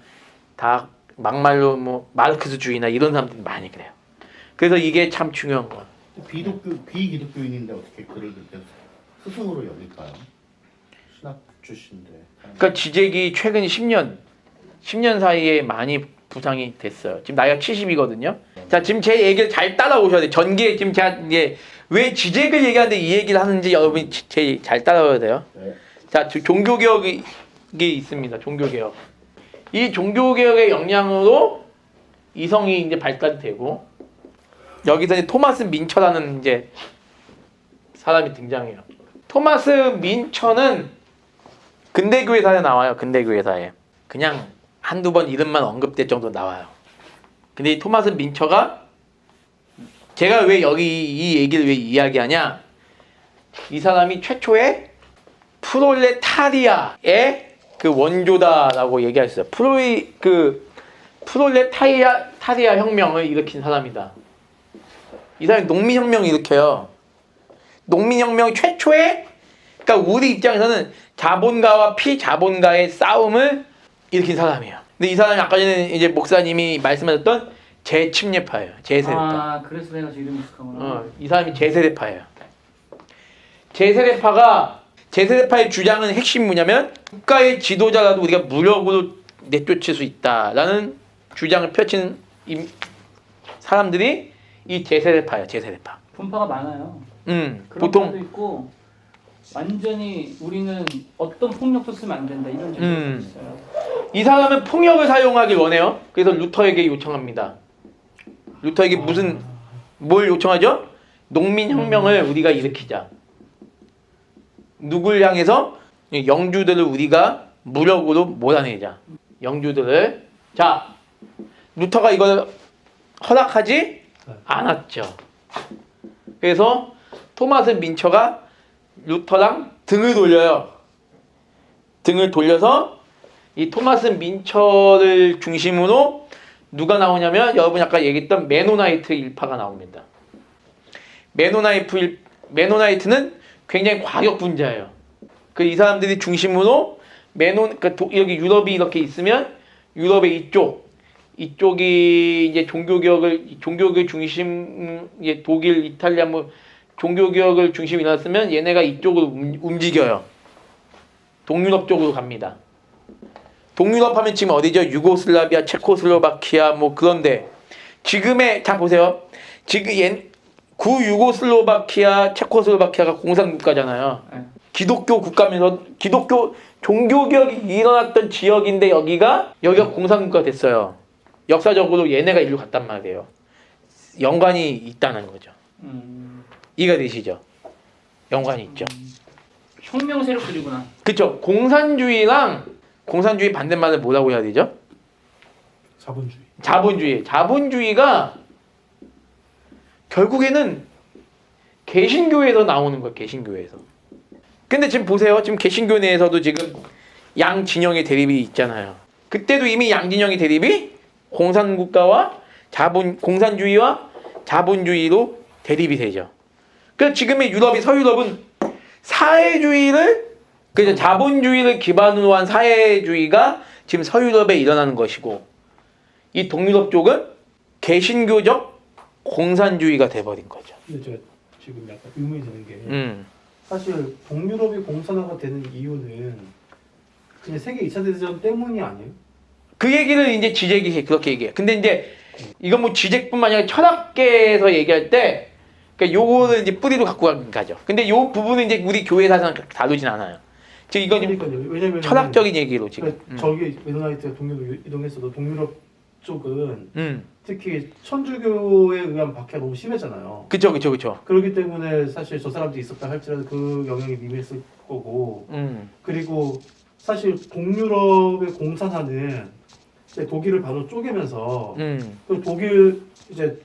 다 막말로 뭐 마르크스주의나 이런 사람들이 많이 그래요. 그래서 이게 참 중요한 거야.
비기독교인인데 어떻게 그를 그렇게 스승으로 여길까요? 신학 출신인데.
그러니까 지적이 최근 10년 사이에 많이 부상이 됐어요. 지금 나이가 70이거든요. 자, 지금 제 얘기를 잘 따라오셔야 돼요. 전기에 지금 제가 이제 왜 지적을 얘기하는데 이 얘기를 하는지 여러분이 제 잘 따라와야 돼요.
네.
자, 종교개혁이 있습니다. 종교개혁. 이 종교개혁의 영향으로 이성이 이제 발달되고 여기서 이제 토마스 민처라는 이제 사람이 등장해요. 토마스 민처는 근대교회사에 나와요. 근대교회사에. 그냥 한두 번 이름만 언급될 정도 나와요. 근데 이 토마스 민처가 제가 왜 여기 이 얘기를 왜 이야기하냐? 이 사람이 최초의 프롤레타리아의 그 원조다라고 얘기할 수 있어요. 프롤레타리아 혁명을 일으킨 사람이다. 이 사람이 농민혁명을 일으켜요. 농민혁명 최초의, 그러니까 우리 입장에서는 자본가와 피자본가의 싸움을 일으킨 사람이에요. 근데 이 사람이 아까 전에 이제 목사님이 말씀하셨던 제침례파예요. 제세례파.
아, 그래서 내가 지금 익숙하구나.
이 사람이 제세례파예요. 제세례파의 주장은 핵심 뭐냐면 국가의 지도자라도 우리가 무력으로 내쫓을 수 있다라는 주장을 펼치는 사람들이 이 제세례파예요. 제세례파.
분파가 많아요. 그런
보통
파도 있고 완전히 우리는 어떤 폭력도 쓰면 안 된다 이런 주장도 있어요.
이 사람은 폭력을 사용하길 원해요. 그래서 루터에게 요청합니다. 루터에게 뭘 요청하죠? 농민혁명을 우리가 일으키자. 누굴 향해서? 영주들을 우리가 무력으로 몰아내자. 영주들을. 자, 루터가 이걸 허락하지 않았죠. 그래서 토마스 민처가 루터랑 등을 돌려요. 등을 돌려서 이 토마스 민처를 중심으로 누가 나오냐면 여러분이 아까 얘기했던 메노나이트 일파가 나옵니다. 메노나이트는 굉장히 과격분자예요. 이 사람들이 중심으로 여기 유럽이 이렇게 있으면 유럽의 이쪽이 이제 종교개혁 중심, 이제 독일, 이탈리아 뭐 종교개혁을 중심으로 일어났으면 얘네가 이쪽으로 움직여요. 동유럽 쪽으로 갑니다. 동유럽 하면 지금 어디죠? 유고슬라비아, 체코슬로바키아 뭐 그런데 자 보세요. 지금 구유고슬로바키아, 체코슬로바키아가 공산국가잖아요. 기독교 국가면서 기독교 종교개혁이 일어났던 지역인데 여기가 공산국가 됐어요. 역사적으로 얘네가 일로 갔단 말이에요. 연관이 있다는 거죠. 이해가 되시죠? 연관이 있죠.
혁명 세력들이구나.
그렇죠. 공산주의 반대말을 뭐라고 해야 되죠? 자본주의가 결국에는 개신교에서 나오는 거예요. 개신교에서. 근데 지금 보세요. 지금 개신교 내에서도 지금 양 진영의 대립이 있잖아요. 그때도 이미 양 진영의 대립이 공산주의와 자본주의로 대립이 되죠. 그래서 지금의 서유럽은 그래서 자본주의를 기반으로 한 사회주의가 지금 서유럽에 일어나는 것이고 이 동유럽 쪽은 개신교적 공산주의가 돼버린 거죠.
근데 제가 지금 약간 의문이 드는 게 사실 동유럽이 공산화가 되는 이유는 그냥 세계 2차 대전 때문이 아니에요?
그 얘기를 이제 지적이 그렇게 얘기해요. 근데 이제 이건 뭐 지적뿐만 아니라 철학계에서 얘기할 때 그러니까 요거를 이제 뿌리로 갖고 가죠. 근데 요 부분은 이제 우리 교회사상 다루진 않아요. 지금 이건
왜냐면
철학적인 얘기로 지금.
저기 메노나이트가 동유럽 이동했어도 동유럽 쪽은 특히 천주교에 의한 박해가 너무 심했잖아요.
그쵸.
그렇기 때문에 사실 저 사람들이 있었다 할지라도 그 영향이 미미했을 거고 그리고 사실 동유럽의 공산화는 이제 독일을 반으로 쪼개면서 그 독일 이제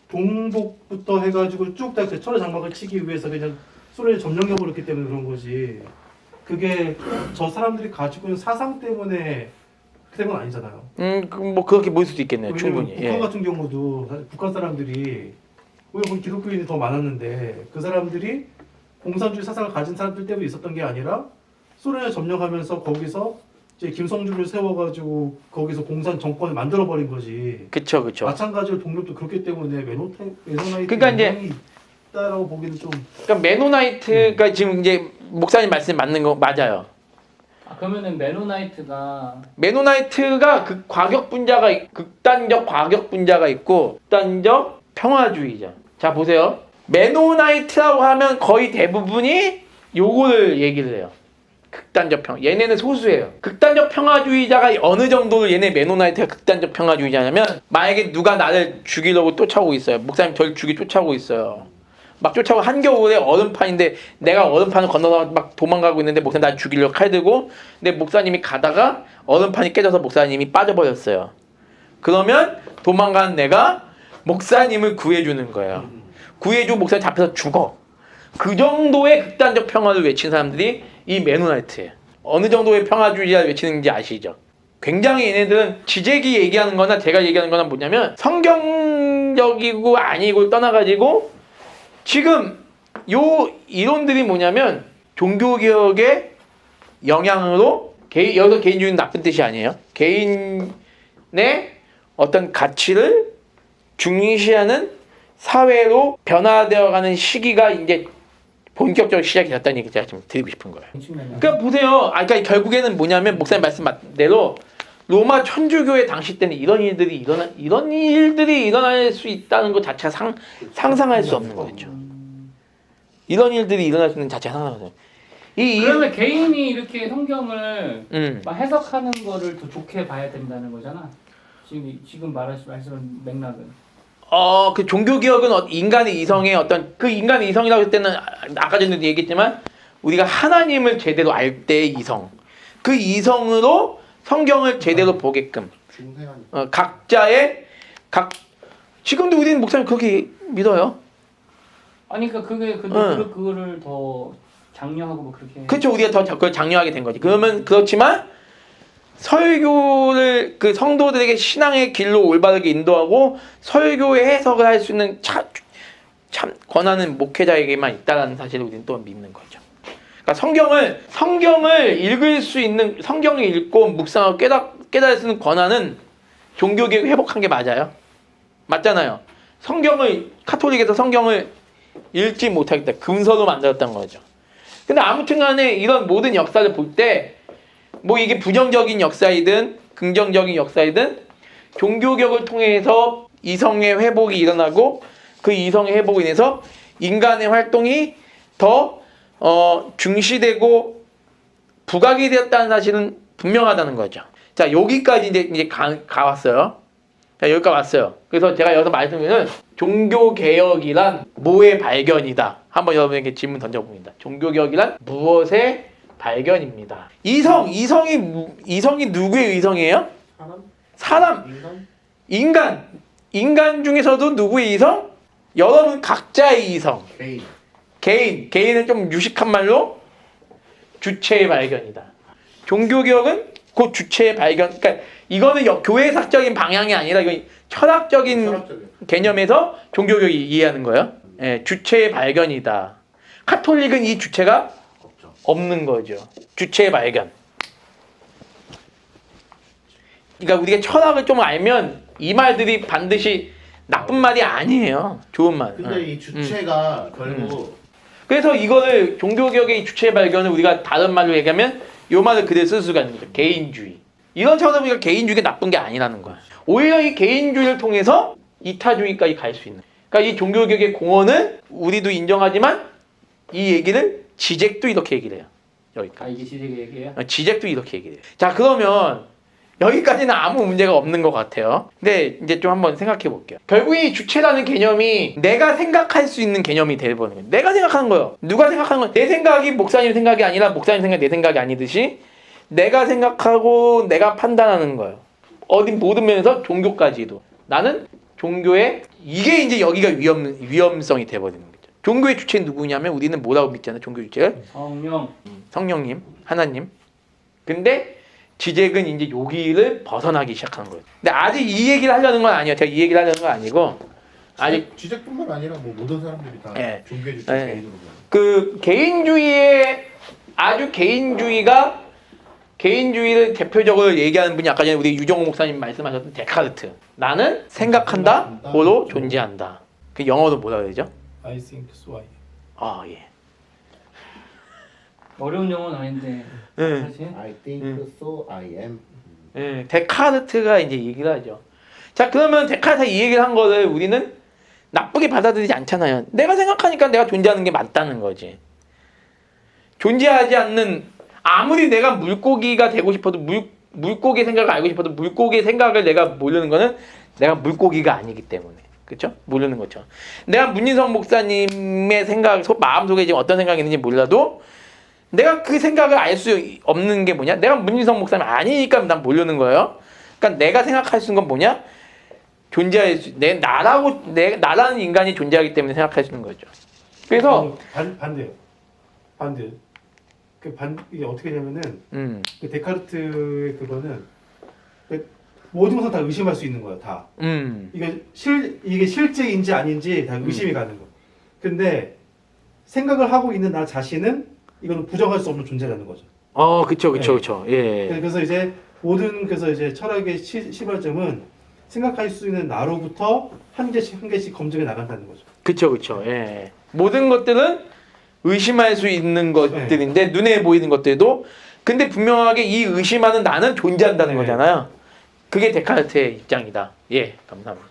동북부터 해가지고 쭉 다 철의 장막을 치기 위해서 그냥 소련이 점령해버렸기 때문에 그런 거지. 그게 저 사람들이 가지고 있는 사상 때문에 그런 건 아니잖아요.
뭐 그렇게 보일 수도 있겠네요.
왜냐면
충분히.
북한 같은 경우도 사실 북한 사람들이 오히려 거기 기독교인이 더 많았는데 그 사람들이 공산주의 사상을 가진 사람들 때문에 있었던 게 아니라 소련을 점령하면서 거기서 이제 김성주를 세워가지고 거기서 공산 정권을 만들어버린 거지.
그쵸.
마찬가지로 동료도 그렇기 때문에 메노나이트
그러니까 이제
영향이 있다라고 보기는 좀.
그러니까 메노나이트가 지금 이제 목사님 말씀 맞는 거 맞아요.
그러면은 메노나이트가
극단적 과격 분자가 있고 극단적 평화주의자. 자 보세요. 메노나이트라고 하면 거의 대부분이 요거를 얘기를 해요. 극단적 얘네는 소수예요. 극단적 평화주의자가 어느 정도로 얘네 메노나이트가 극단적 평화주의자냐면 만약에 누가 나를 죽이려고 쫓아오고 있어요. 목사님 저를 쫓아오고 있어요. 막 쫓아오고 한겨울에 얼음판인데 내가 얼음판을 건너서 막 도망가고 있는데 목사님 나를 죽이려고 칼 들고 근데 목사님이 가다가 얼음판이 깨져서 목사님이 빠져버렸어요. 그러면 도망가는 내가 목사님을 구해주는 거예요. 구해주고 목사님 잡혀서 죽어. 그 정도의 극단적 평화를 외친 사람들이 이 메노나이트예요. 어느 정도의 평화주의자를 외치는지 아시죠? 굉장히 얘네들은 지재기 얘기하는 거나 제가 얘기하는 거나 뭐냐면 성경적이고 아니고 떠나가지고 지금 요 이론들이 뭐냐면 종교개혁의 영향으로 여기서 개인주의는 나쁜 뜻이 아니에요. 개인의 어떤 가치를 중시하는 사회로 변화되어가는 시기가 이제 본격적으로 시작이 됐다는 얘기 제가 좀 드리고 싶은 거예요. 그러니까 보세요. 그러니까 결국에는 뭐냐면 목사님 말씀대로 로마 천주교의 당시 때는 이런 일들이 일어날 수 있다는 것 자체가 상상할 수 없는 거죠. 이런 일들이 일어날 수 있는 자체가 상상할 수 없는 거죠.
그러면 개인이 이렇게 성경을 막 해석하는 거를 더 좋게 봐야 된다는 거잖아. 지금 말씀하신 맥락은.
그 종교개혁은 인간의 이성의 그 인간의 이성이라고 할 때는 아까 전에도 얘기했지만 우리가 하나님을 제대로 알 때의 이성. 그 이성으로 성경을 제대로 보게끔. 지금도 우리는 목사님 그렇게 믿어요.
아니 그러니까 그거를 더 장려하고 뭐 그렇게.
그렇죠. 우리가 더 그걸 장려하게 된 거지. 그렇지만 설교를 그 성도들에게 신앙의 길로 올바르게 인도하고 설교의 해석을 할 수 있는 참 권한은 목회자에게만 있다라는 사실을 우리는 또 믿는 거죠. 그러니까 성경을 읽을 수 있는 성경을 읽고 묵상하고 깨달을 수 있는 권한은 종교개혁 회복한 게 맞아요. 맞잖아요. 카톨릭에서 성경을 읽지 못하겠다. 금서로 만들었던 거죠. 근데 아무튼간에 이런 모든 역사를 볼 때 뭐 이게 부정적인 역사이든 긍정적인 역사이든 종교개혁을 통해서 이성의 회복이 일어나고 그 이성의 회복으로 인해서 인간의 활동이 더 중시되고 부각이 되었다는 사실은 분명하다는 거죠. 자, 여기까지 이제 가왔어요. 자, 여기까지 왔어요. 그래서 제가 여기서 말씀드리는 종교개혁이란 뭐의 발견이다. 한번 여러분에게 질문 던져봅니다. 종교개혁이란 무엇의 발견입니다. 이성이 누구의 이성이에요? 사람. 인간 중에서도 누구의 이성? 여러분 각자의 이성. 개인은 좀 유식한 말로 주체의 발견이다. 종교개혁은 그 주체의 발견. 그러니까 이거는 교회사적인 방향이 아니라 이건 철학적인 개념에서 종교개혁이 이해하는 거예요. 예, 주체의 발견이다. 카톨릭은 이 주체가 없는 거죠. 주체의 발견. 그러니까 우리가 철학을 좀 알면 이 말들이 반드시 나쁜 말이 아니에요. 좋은 말.
근데 이 주체가 결국
그래서 이거를 종교개혁의 이 주체의 발견을 우리가 다른 말로 얘기하면 이 말을 그대로 쓸 수가 있는 거죠. 개인주의. 이런 차원에서 우리가 개인주의가 나쁜 게 아니라는 거야. 오히려 이 개인주의를 통해서 이타주의까지 갈 수 있는. 그러니까 이 종교개혁의 공헌은 우리도 인정하지만 이 얘기를 지젝도 이렇게 얘기를 해요. 여기까지.
이게 지적의 얘기예요?
지젝도 이렇게 얘기를 해요. 자, 그러면 여기까지는 아무 문제가 없는 것 같아요. 근데 이제 좀 한번 생각해 볼게요. 결국 이 주체라는 개념이 내가 생각할 수 있는 개념이 되어버리는 거예요. 내가 생각하는 거예요. 누가 생각하는 거예요? 내 생각이 목사님 생각이 아니라 목사님 생각이 내 생각이 아니듯이 내가 생각하고 내가 판단하는 거예요. 어딘 모든 면에서 종교까지도. 나는 종교의 이게 이제 여기가 위험성이 돼버리는 거죠. 종교의 주체는 누구냐면 우리는 뭐라고 믿잖아요. 종교 주체를 성령님, 하나님. 근데 지적은 이제 여기를 벗어나기 시작한 거예요. 근데 아직 이 얘기를 하려는 건 아니에요. 제가 이 얘기를 하려는 건 아니고 아직
지적뿐만 아니라 뭐 모든 사람들이 다
예.
종교의 주체
예.
개인으로 봐요.
그 개인주의의 아주 개인주의를 대표적으로 얘기하는 분이 아까 전에 우리 유정호 목사님 말씀하셨던 데카르트. 나는 생각한다, 고로 존재한다. 그 영어로 뭐라 그러죠?
I think so I am.
아 예.
어려운 영어는 아닌데
네.
사실
I think so I am.
예, 데카르트가 이제 얘기를 하죠. 자, 그러면 데카르트가 이 얘기를 한 거를 우리는 나쁘게 받아들이지 않잖아요. 내가 생각하니까 내가 존재하는 게 맞다는 거지. 존재하지 않는 아무리 내가 물고기가 되고 싶어도 물고기의 생각을 알고 싶어도 물고기의 생각을 내가 모르는 거는 내가 물고기가 아니기 때문에. 그렇죠? 모르는 거죠. 내가 문인성 목사님의 생각, 마음속에 지금 어떤 생각이 있는지 몰라도 내가 그 생각을 알 수 없는 게 뭐냐? 내가 문인성 목사님 아니니까 난 모르는 거예요. 그러니까 내가 생각할 수 있는 건 뭐냐? 존재할 수, 나라는 인간이 존재하기 때문에 생각할 수 있는 거죠. 그래서
반대요. 반대. 이게 어떻게 되냐면은 그 데카르트의 그거는 모든 것은 다 의심할 수 있는 거예요. 다. 이게 실제인지 아닌지 다 의심이 가는 거. 근데 생각을 하고 있는 나 자신은 이거는 부정할 수 없는 존재라는 거죠.
그쵸. 예.
그래서 이제 철학의 시발점은 생각할 수 있는 나로부터 한 개씩 검증해 나간다는 거죠.
그쵸. 예. 모든 것들은 의심할 수 있는 것들인데 눈에 보이는 것들도 근데 분명하게 이 의심하는 나는 존재한다는 거잖아요. 그게 데카르트의 입장이다. 예, 감사합니다.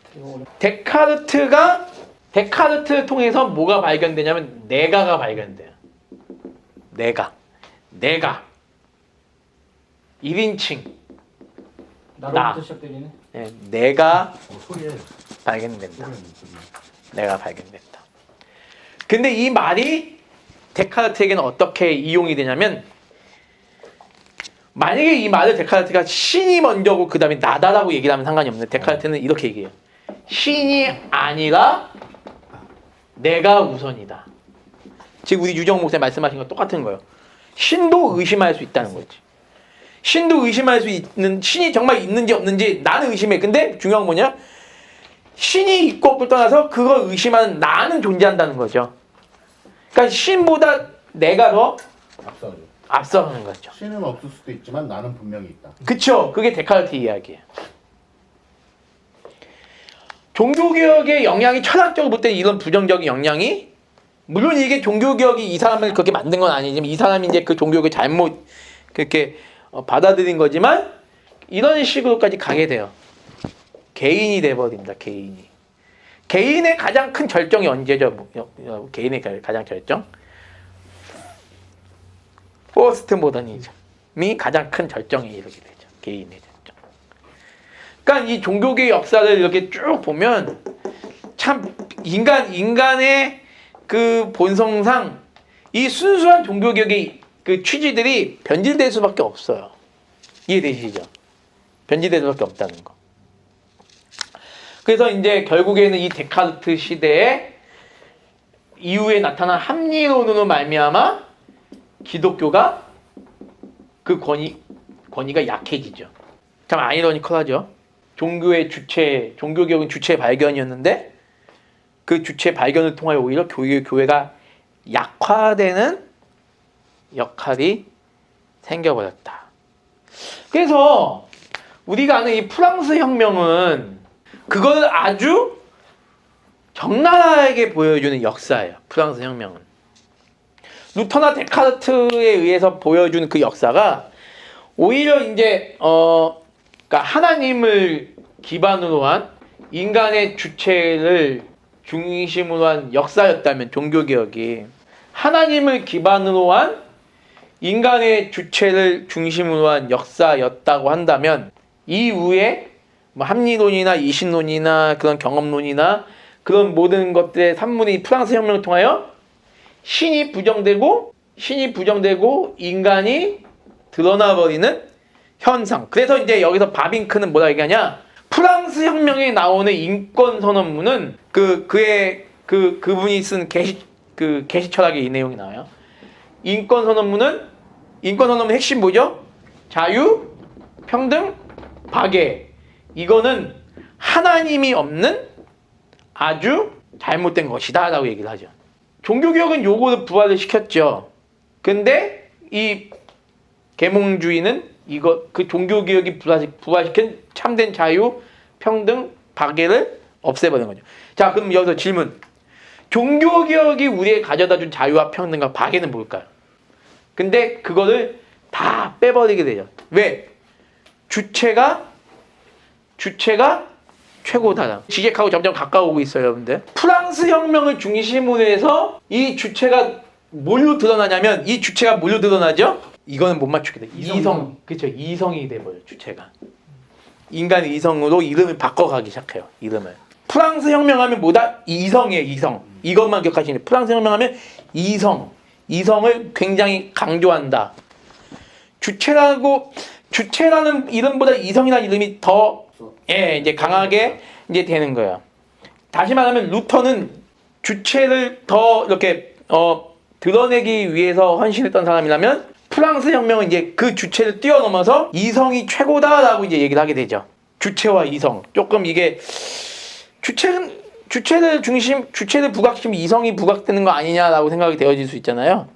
데카르트를 통해서 뭐가 발견되냐면 내가가 발견돼요. 내가 1인칭
나로부터 시작되리네.
예, 내가
소리에
발견된다.
소리에 목소리.
내가 발견된다. 근데 이 말이 데카르트에게는 어떻게 이용이 되냐면 만약에 이 말을 데카르트가 신이 먼저고 그 다음에 나다라고 얘기를 하면 상관이 없는데 데카르트는 이렇게 얘기해요. 신이 아니라 내가 우선이다. 지금 우리 유정 목사님 말씀하신 거 똑같은 거예요. 신도 의심할 수 있다는 거지. 신도 의심할 수 있는 신이 정말 있는지 없는지 나는 의심해. 근데 중요한 건 뭐냐? 신이 있고 없고 떠나서 그걸 의심하는 나는 존재한다는 거죠. 그러니까 신보다 내가 더 앞서가는 거죠.
신은 없을 수도 있지만 나는 분명히 있다.
그쵸? 그게 데카르트 이야기예요. 종교개혁의 영향이 철학적으로 볼 때 이런 부정적인 영향이 물론 이게 종교개혁이 이 사람을 그렇게 만든 건 아니지만 이 사람이 이제 그 종교개혁을 잘못 그렇게 받아들인 거지만 이런 식으로까지 가게 돼요. 개인이 돼버린다. 개인의 가장 큰 절정이 언제죠? 개인의 가장 절정? 포스트 모더니즘이 가장 큰 절정에 이르게 되죠. 개인의 절정. 그러니까 이 종교계의 역사를 이렇게 쭉 보면 참 인간의 그 본성상 이 순수한 종교개혁의 그 취지들이 변질될 수밖에 없어요. 이해되시죠? 변질될 수밖에 없다는 거. 그래서 이제 결국에는 이 데카르트 시대에 이후에 나타난 합리론으로 말미암아 기독교가 그 권위가 약해지죠. 참 아이러니컬하죠. 종교개혁은 주체 발견이었는데 그 주체 발견을 통하여 오히려 교회가 약화되는 역할이 생겨버렸다. 그래서 우리가 아는 이 프랑스 혁명은 그걸 아주 적나라하게 보여주는 역사예요. 프랑스 혁명은. 루터나 데카르트에 의해서 보여주는 그 역사가 오히려 이제 그러니까 하나님을 기반으로 한 인간의 주체를 중심으로 한 역사였다면 종교개혁이 하나님을 기반으로 한 인간의 주체를 중심으로 한 역사였다고 한다면 이후에 뭐 합리론이나 이신론이나 그런 경험론이나 그런 모든 것들의 산물이 프랑스 혁명을 통하여 신이 부정되고 인간이 드러나 버리는 현상. 그래서 이제 여기서 바빙크는 뭐라 얘기하냐? 프랑스 혁명에 나오는 인권 선언문은 그분이 쓴 계시 철학의 이 내용이 나와요. 인권 선언문의 핵심 뭐죠? 자유, 평등, 박애. 이거는 하나님이 없는 아주 잘못된 것이다 라고 얘기를 하죠. 종교개혁은 요거를 부활을 시켰죠. 근데 이 계몽주의는 그 종교개혁이 부활시킨 참된 자유, 평등, 박애를 없애버린 거죠. 자, 그럼 여기서 질문. 종교개혁이 우리에게 가져다준 자유와 평등과 박애는 뭘까요? 근데 그거를 다 빼버리게 되죠. 왜? 주체가 최고다. 지객하고 점점 가까워오고 있어요, 여러분들. 프랑스 혁명을 중심으로 해서 이 주체가 뭘로 드러나냐면, 이 주체가 뭘로 드러나죠? 이거는 못 맞추게 돼. 이성. 그렇죠. 이성이 돼버려, 주체가. 인간 이성으로 이름을 바꿔가기 시작해요, 이름을. 프랑스 혁명하면 뭐다? 이성이에요, 이성. 이것만 기억하시면 돼요. 프랑스 혁명하면 이성을 굉장히 강조한다. 주체라는 이름보다 이성이라는 이름이 더 이제 강하게 이제 되는 거예요. 다시 말하면 루터는 주체를 더 이렇게 드러내기 위해서 헌신했던 사람이라면 프랑스 혁명은 이제 그 주체를 뛰어넘어서 이성이 최고다라고 이제 얘기를 하게 되죠. 주체와 이성. 조금 이게 주체를 부각시키면 이성이 부각되는 거 아니냐라고 생각이 되어질 수 있잖아요.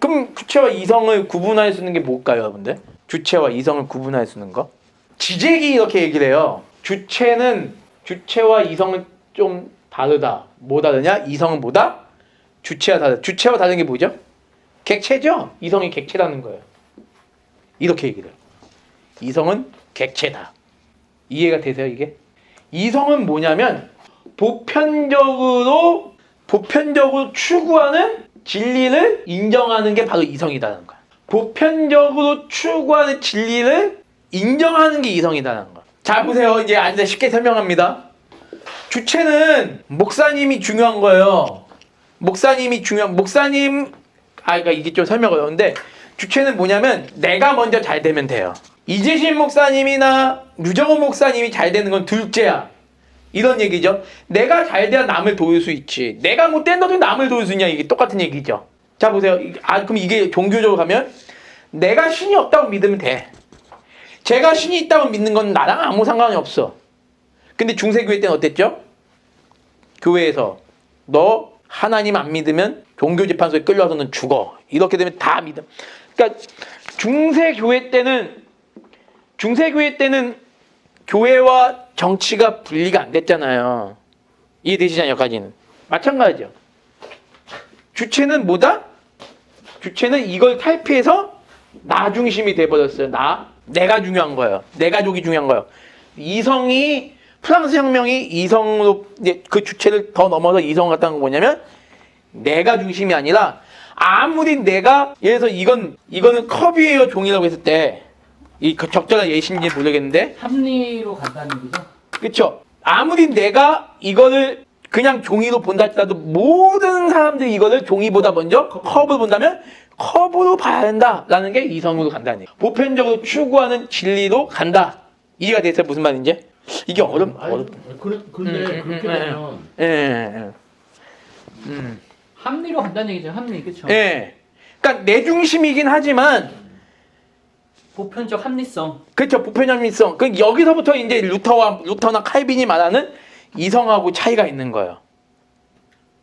그럼 주체와 이성을 구분할 수 있는 게 뭘까요, 여러분들? 주체와 이성을 구분할 수 있는 거? 지젝이 이렇게 얘기를 해요. 주체와 이성은 좀 다르다. 뭐 다르냐? 이성은 뭐다? 주체와 다르다. 주체와 다른 게 뭐죠? 객체죠? 이성이 객체라는 거예요. 이렇게 얘기를 해요. 이성은 객체다. 이해가 되세요, 이게? 이성은 뭐냐면 보편적으로 추구하는 진리를 인정하는 게 바로 이성이다는 거야. 보편적으로 추구하는 진리를 인정하는 게 이성이다는 거야. 자, 보세요. 이제 아주 쉽게 설명합니다. 주체는 목사님이 중요한 거예요. 그러니까 이게 좀 설명 어려운데, 주체는 뭐냐면 내가 먼저 잘 되면 돼요. 이재신 목사님이나 류정호 목사님이 잘 되는 건 둘째야. 이런 얘기죠. 내가 잘 돼야 남을 도울 수 있지. 내가 못된다도 남을 도울 수 있냐, 이게 똑같은 얘기죠. 자, 보세요. 그럼 이게 종교적으로 가면 내가 신이 없다고 믿으면 돼. 제가 신이 있다고 믿는 건 나랑 아무 상관이 없어. 근데 중세교회 때는 어땠죠? 교회에서 너 하나님 안 믿으면 종교재판소에 끌려와서는 죽어. 이렇게 되면 다 믿음. 그러니까 중세교회 때는 교회와 정치가 분리가 안 됐잖아요. 이해되시잖아요, 여기까지는. 마찬가지죠. 주체는 뭐다? 주체는 이걸 탈피해서 나 중심이 돼버렸어요. 내가 중요한 거예요. 내 가족이 중요한 거예요. 프랑스 혁명이 이성으로 이제 그 주체를 더 넘어서 이성 같다는 건 뭐냐면 내가 중심이 아니라 아무리 내가 예를 들어서 이거는 컵이에요, 종이라고 했을 때 이 적절한 예시인지 모르겠는데
합리로 간다는 얘기죠.
그렇죠. 아무리 내가 이거를 그냥 종이로 본다 할지라도 모든 사람들이 이거를 종이보다 먼저 컵을 본다면 컵으로 봐야 된다라는 게 이성으로 간다는 얘기예요. 보편적으로 추구하는 진리로 간다. 이해가 됐어요? 무슨 말인지? 이게 근데
그렇게 되면
합리로 간다는 얘기죠. 합리, 그렇죠?
예. 그러니까 내 중심이긴 하지만
보편적 합리성.
그렇죠. 보편합리성. 그 여기서부터 이제 루터나 칼빈이 말하는 이성하고 차이가 있는 거예요.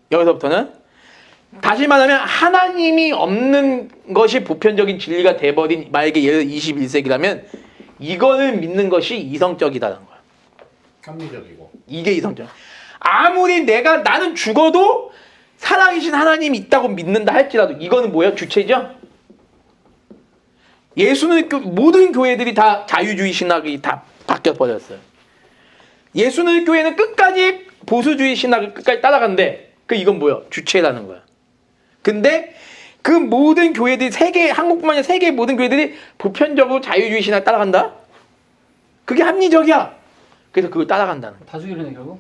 여기서부터는 다시 말하면 하나님이 없는 것이 보편적인 진리가 돼버린, 만약에 예를 21세기라면 이거를 믿는 것이 이성적이다는 거예요.
합리적이고.
이게 이성적. 아무리 나는 죽어도 살아계신 하나님이 있다고 믿는다 할지라도 이거는 뭐예요? 주체죠? 예수는 모든 교회들이 다 자유주의 신학이 다 바뀌어버렸어요. 예수는 교회는 끝까지 보수주의 신학을 끝까지 따라간대. 이건 뭐야? 주체라는 거야. 근데 그 모든 교회들이 한국뿐만 아니라 세계 모든 교회들이 보편적으로 자유주의 신학을 따라간다? 그게 합리적이야. 그래서 그걸 따라간다는 거야.
다수결이네 결국.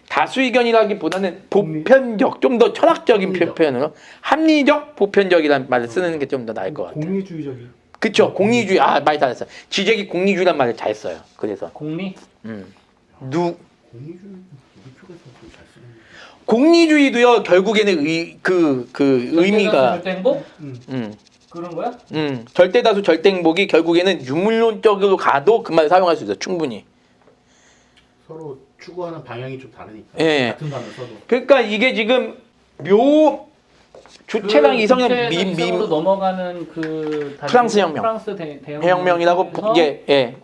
다수의견이라기보다는 보편적, 좀 더 철학적인
합리적.
표현으로 합리적, 보편적이라는 말을 쓰는 게 좀 더 나을 것 같아요.
공리주의적인.
그쵸? 공리주의, 말 잘했어. 지적이 공리주의란 말을 잘 써요. 그래서
공리.
공리주의 우리 쪽에서 좀 잘 쓰는.
공리주의도요 결국에는 의미가
절대 행복
음,
그런 거야?
절대다수 절대행복이 결국에는 유물론적으로 가도 그 말을 사용할 수 있어 충분히.
서로 추구하는 방향이 좀 다르니까.
예.
같은 단어 써도.
그러니까 이게 지금 주체랑 이성형
이성으로 넘어가는 그
프랑스 혁명.
프랑스
대혁명이라고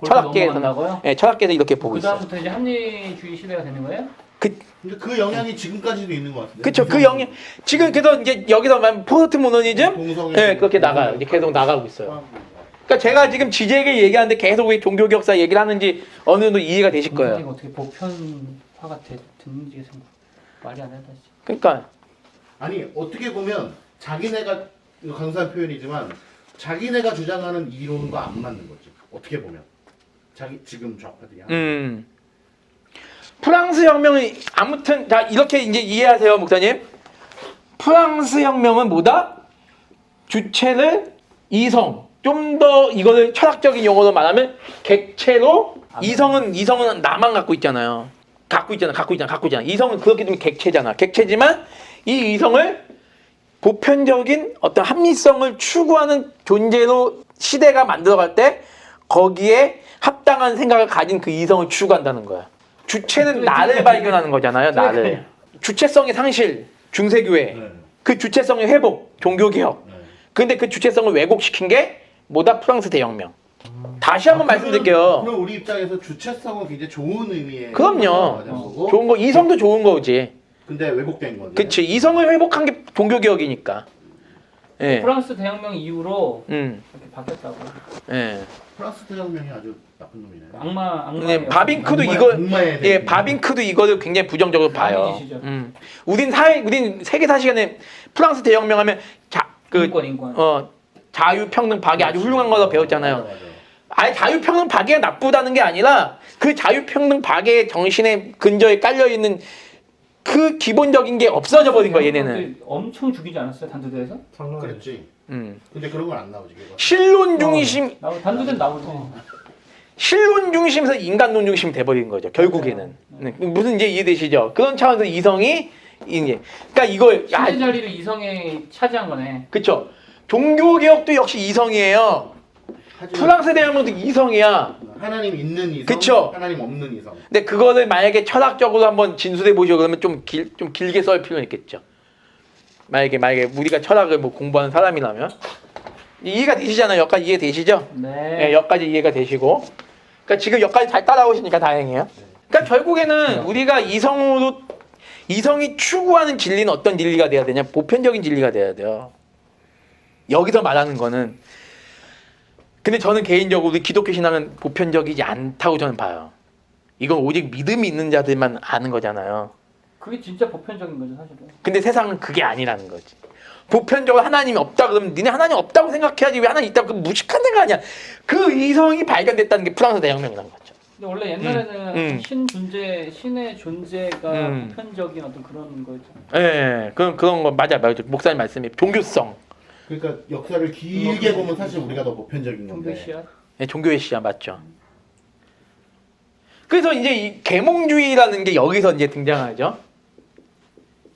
철학계에서 철학계에서 이렇게 보고
그
있어요.
다음부터 이제 합리주의 시대가 되는 거예요?
근데 그 영향이 지금까지도 있는 것 같은데.
그쵸 그 영향 지금 그래서 이제 여기서 말하면 포스트 모더니즘
동성애
그렇게 나가요. 이제 계속 나가고 있어요. 그러니까 제가 지금 지적을 얘기하는데 계속 왜 종교 역사 얘기를 하는지 어느 정도 이해가 되실
이게
거예요.
어떻게 보편화가 됐는지 말이 안 된다.
그러니까
아니 어떻게 보면 자기네가 이거 강사한 표현이지만 자기네가 주장하는 이론과 안 맞는 거지. 어떻게 보면 지금 좌파들이 하는.
프랑스 혁명은 아무튼 자 이렇게 이제 이해하세요, 목사님. 프랑스 혁명은 뭐다? 주체를 이성 좀 더 이거를 철학적인 용어로 말하면 객체로 이성은 나만 갖고 있잖아요. 갖고 있잖아. 이성은 그렇게 되면 객체잖아. 객체지만 이 이성을 보편적인 어떤 합리성을 추구하는 존재로 시대가 만들어갈 때 거기에 합당한 생각을 가진 그 이성을 추구한다는 거야. 주체는 나를 발견하는 거잖아요. 나를. 주체성의 상실, 중세교회.
네.
그 주체성의 회복, 종교개혁.
네.
근데 그 주체성을 왜곡시킨 게 뭐다? 프랑스 대혁명. 다시 한번 말씀드릴게요.
그럼 우리 입장에서 주체성은 굉장히 좋은 의미의
그럼요.
거고.
좋은 거, 이성도 좋은 거지.
근데 왜곡된 건데.
그치. 이성을 회복한 게 종교개혁이니까. 예.
프랑스 대혁명 이후로 이렇게 바뀌었다고.
예.
프랑스 대혁명이 아주 나쁜 놈이네.
악마.
네, 바빙크도 바빙크도 이거를 굉장히 부정적으로 봐요.
악의지시죠.
우린 세계 사시간에 프랑스 대혁명하면
인권.
자유평등 박이 아주 훌륭한 거라고 배웠잖아요.
맞아.
아예 자유평등 박이 나쁘다는 게 아니라 그 자유평등 박의 정신에 근저에 깔려 있는 그 기본적인 게 없어져 버린 거야 얘네는.
엄청 죽이지 않았어요 단두대에서?
장난 아니야.
그랬지. 근데 그런 건 안 나오지. 그거.
실론 중심
단두대는 나오지.
실론 중심에서 인간론 중심 돼버린 거죠 결국에는. 네. 무슨 이제 이해되시죠? 그런 차원에서 이성이 이제 그러니까 이걸
신의 자리를 이성에 차지한 거네.
그쵸. 종교개혁도 역시 이성이에요.
하지만
프랑스 대혁명도 이성이야.
하나님 있는 이성,
그쵸.
하나님 없는 이성.
근데 그거를 만약에 철학적으로 한번 진술해 보시고 그러면 좀 길게 썰 필요는 있겠죠. 만약에 우리가 철학을 뭐 공부하는 사람이라면 이해가 되시잖아요. 여기까지 이해 되시죠?
네.
여기까지 이해가 되시고. 그러니까 지금 여기까지 잘 따라오시니까 다행이에요. 그러니까 결국에는 우리가 이성이 추구하는 진리는 어떤 진리가 돼야 되냐? 보편적인 진리가 돼야 돼요. 여기서 말하는 거는 근데 저는 개인적으로 우리 기독교 신앙은 보편적이지 않다고 저는 봐요. 이건 오직 믿음이 있는 자들만 아는 거잖아요.
그게 진짜 보편적인 거죠 사실은.
근데 세상은 그게 아니라는 거지. 보편적으로 하나님이 없다 그러면 니네 하나님 없다고 생각해야지 왜 하나님 있다고 그럼 무식한 생각 아니야. 그 이성이 발견됐다는 게 프랑스 대혁명이라는 거죠.
근데 원래 옛날에는 신의 존재가 보편적인 어떤 그런 거였죠.
예, 그런 거 맞아요. 목사님 말씀이 종교성.
그러니까 역사를 길게 보면 사실 우리가 더 보편적인 건데.
종교시야.
예, 종교의 시야 맞죠. 그래서 이제 이 계몽주의라는 게 여기서 이제 등장하죠.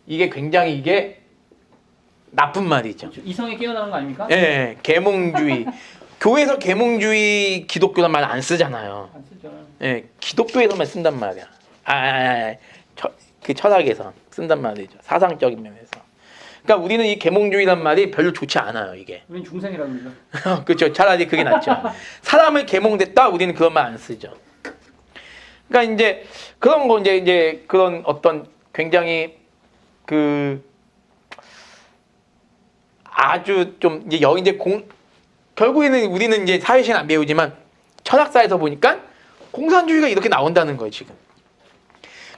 이게 굉장히 나쁜 말이죠.
이성이 깨어나는 거 아닙니까?
예, 계몽주의. 교회에서 계몽주의 기독교란 말 안 쓰잖아요.
안 쓰죠.
예, 기독교에서만 쓴단 말이야. 그 철학에서 쓴단 말이죠. 사상적인 면에서. 그러니까 우리는 이 계몽주의란 말이 별로 좋지 않아요, 이게.
우린 중생이라고 그러죠.
그렇죠. 차라리 그게 낫죠. 사람을 계몽됐다, 우리는 그런 말 안 쓰죠. 그러니까 이제 그런 거 이제 그런 어떤 굉장히 아주 좀 이제 결국에는 우리는 이제 사회시는 안 배우지만 철학사에서 보니까 공산주의가 이렇게 나온다는 거예요, 지금.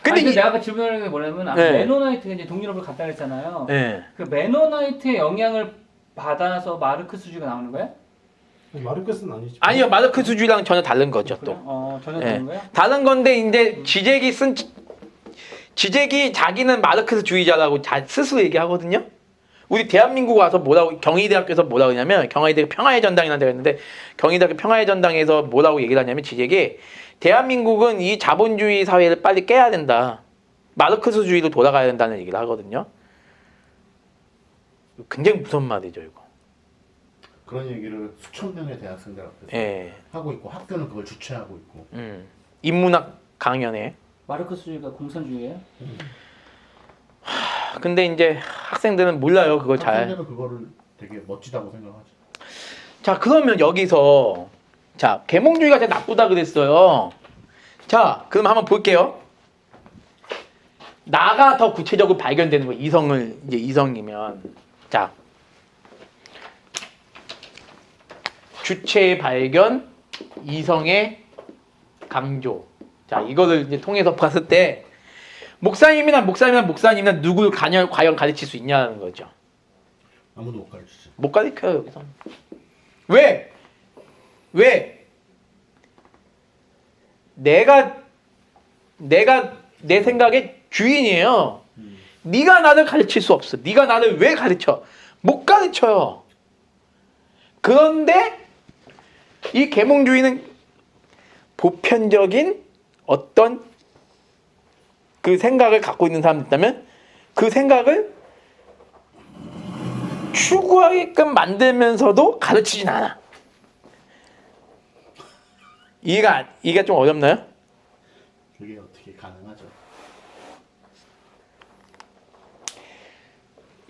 근데 내가 아까 질문하는 게 뭐냐면
네.
메노나이트가 이제 동유럽을 갔다 그랬잖아요.
네.
그 메노나이트의 영향을 받아서 마르크스주의가 나오는 거야?
마르크스는 아니지.
아니요, 마르크스주의랑 전혀 다른 거죠 또.
전혀
예.
다른 거야?
다른 건데 이제 지젝이 자기는 마르크스주의자라고 스스로 얘기하거든요. 우리 대한민국 와서 뭐라고 경희대학교에서 뭐라고 하냐면 경희대학교 평화의 전당이라는 데가 있는데 경희대학교 평화의 전당에서 뭐라고 얘기를 하냐면 지젝이 대한민국은 이 자본주의 사회를 빨리 깨야 된다. 마르크스주의로 돌아가야 된다는 얘기를 하거든요. 굉장히 무서운 말이죠 이거.
그런 얘기를 수천 명의 대학생들 앞에서
예.
하고 있고 학교는 그걸 주최하고 있고.
인문학 강연에.
마르크스주의가 공산주의예요?
근데 이제 학생들은 몰라요 그걸 잘.
학생들은 그거를 되게 멋지다고 생각하죠.
자 그러면 여기서 자 계몽주의가 제일 나쁘다 그랬어요. 자 그럼 한번 볼게요. 나가 더 구체적으로 발견되는 거예요. 이성이면 자 주체의 발견, 이성의 강조. 자 이거를 이제 통해서 봤을 때 목사님이나 누구를 과연 가르칠 수 있냐는 거죠.
아무도 못 가르치죠.
못 가르쳐요 여기서. 왜? 내가 내 생각의 주인이에요. 네가 나를 가르칠 수 없어. 네가 나를 왜 가르쳐? 못 가르쳐요. 그런데 이 계몽주의는 보편적인 어떤 그 생각을 갖고 있는 사람이 있다면 그 생각을 추구하게끔 만들면서도 가르치진 않아. 이해가 좀 어렵나요?
그게 어떻게 가능하죠?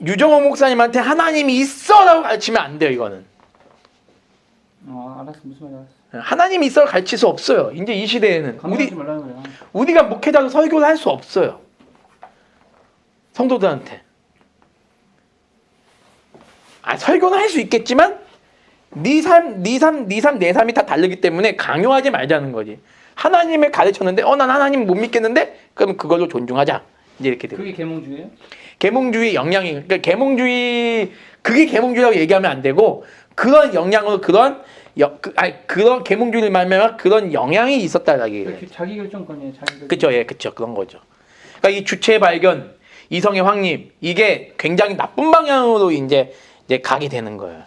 유정호 목사님한테 하나님이 있어라고 가르치면 안 돼요. 이거는
알았어. 무슨 말인지 알았어.
하나님이 있어를 가르칠 수 없어요. 이제 이 시대에는
강요하지 말라는 거야.
우리가 목회자로 설교를 할 수 없어요. 성도들한테. 설교는 할 수 있겠지만 네 삶이 다 다르기 때문에 강요하지 말자는 거지. 하나님을 가르쳤는데 난 하나님 못 믿겠는데 그럼 그걸로 존중하자. 이제 이렇게 돼요.
그게 계몽주의예요?
계몽주의 영향이 그러니까 그게 계몽주의라고 얘기하면 안 되고 그런 영향으로 그런 계몽주의를 말하면 그런 영향이 있었다라고 얘기해요.
자기 결정권이에요. 자기 결정.
그렇죠, 예, 그렇죠, 그런 거죠. 그러니까 이 주체 발견, 이성의 확립 이게 굉장히 나쁜 방향으로 이제 가게 되는 거예요.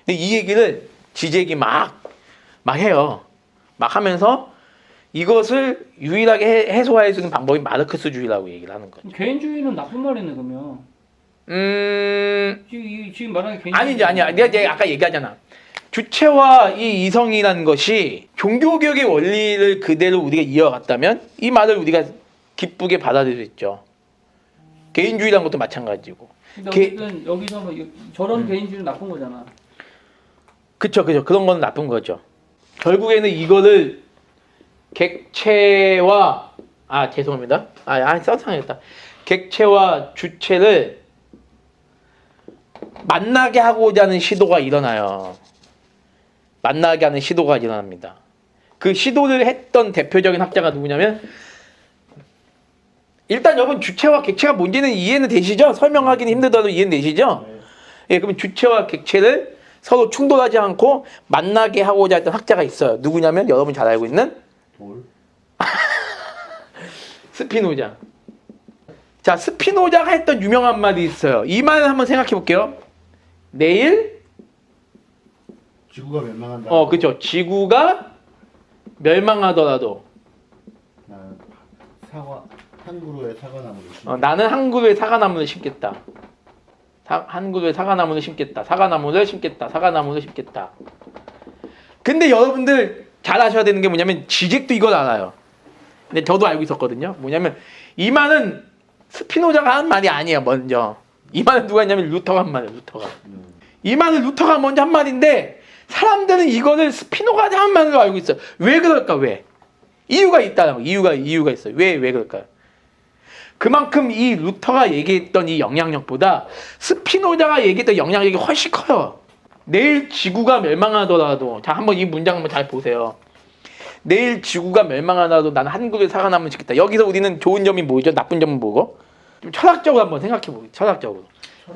근데 이 얘기를 지젝이 막 해요. 막 하면서 이것을 유일하게 해소할 수 있는 방법이 마르크스주의라고 얘기를 하는 거죠.
개인주의는 나쁜 말이네 그러면. 지금 말하는 개인주의.
아니야. 내가 아까 얘기하잖아. 주체와 이 이성이라는 것이 종교개혁의 원리를 그대로 우리가 이어갔다면 이 말을 우리가 기쁘게 받아들일 수 있죠. 개인주의라는 것도 마찬가지고.
근데 어쨌든 여기서 저런 개인주의는 나쁜 거잖아.
그쵸. 그런 건 나쁜 거죠. 결국에는 이거를 객체와 죄송합니다. 써상했다. 객체와 주체를 만나게 하고자 하는 시도가 일어나요. 만나게 하는 시도가 일어납니다. 그 시도를 했던 대표적인 학자가 누구냐면 일단 여러분 주체와 객체가 뭔지는 이해는 되시죠? 설명하기는 힘들더라도 이해는 되시죠?
네.
예, 그러면 주체와 객체를 서로 충돌하지 않고 만나게 하고자 했던 학자가 있어요. 누구냐면 여러분 잘 알고 있는
돌.
스피노자. 자, 스피노자가 했던 유명한 말이 있어요. 이 말을 한번 생각해 볼게요. 내일
지구가 멸망한다.
그렇죠. 지구가 멸망하더라도
나는 한 그루의 사과나무를 심겠다.
나는 한 그루의 사과나무를 심겠다. 한 그루의 사과나무를 심겠다. 사과나무를 심겠다. 근데 여러분들 잘 아셔야 되는 게 뭐냐면 지젝도 이걸 알아요. 근데 저도 알고 있었거든요. 뭐냐면 이 말은 스피노자가 한 말이 아니에요. 먼저 이 말은 누가 했냐면 루터가 한 말이에요. 이 말은 루터가 먼저 한 말인데 사람들은 이거를 스피노자가 한 말로 알고 있어요. 왜 그럴까? 왜? 이유가 있다는 거. 이유가 있어요. 왜 그럴까요? 그만큼 이 루터가 얘기했던 이 영향력보다 스피노자가 얘기했던 영향력이 훨씬 커요. 내일 지구가 멸망하더라도 자 한번 이 문장 한번 잘 보세요. 내일 지구가 멸망하더라도 나는 한 그루의 사과나무를 심겠다. 여기서 우리는 좋은 점이 뭐죠? 나쁜 점은 뭐고? 좀 철학적으로 한번 생각해 보세요. 철학적으로.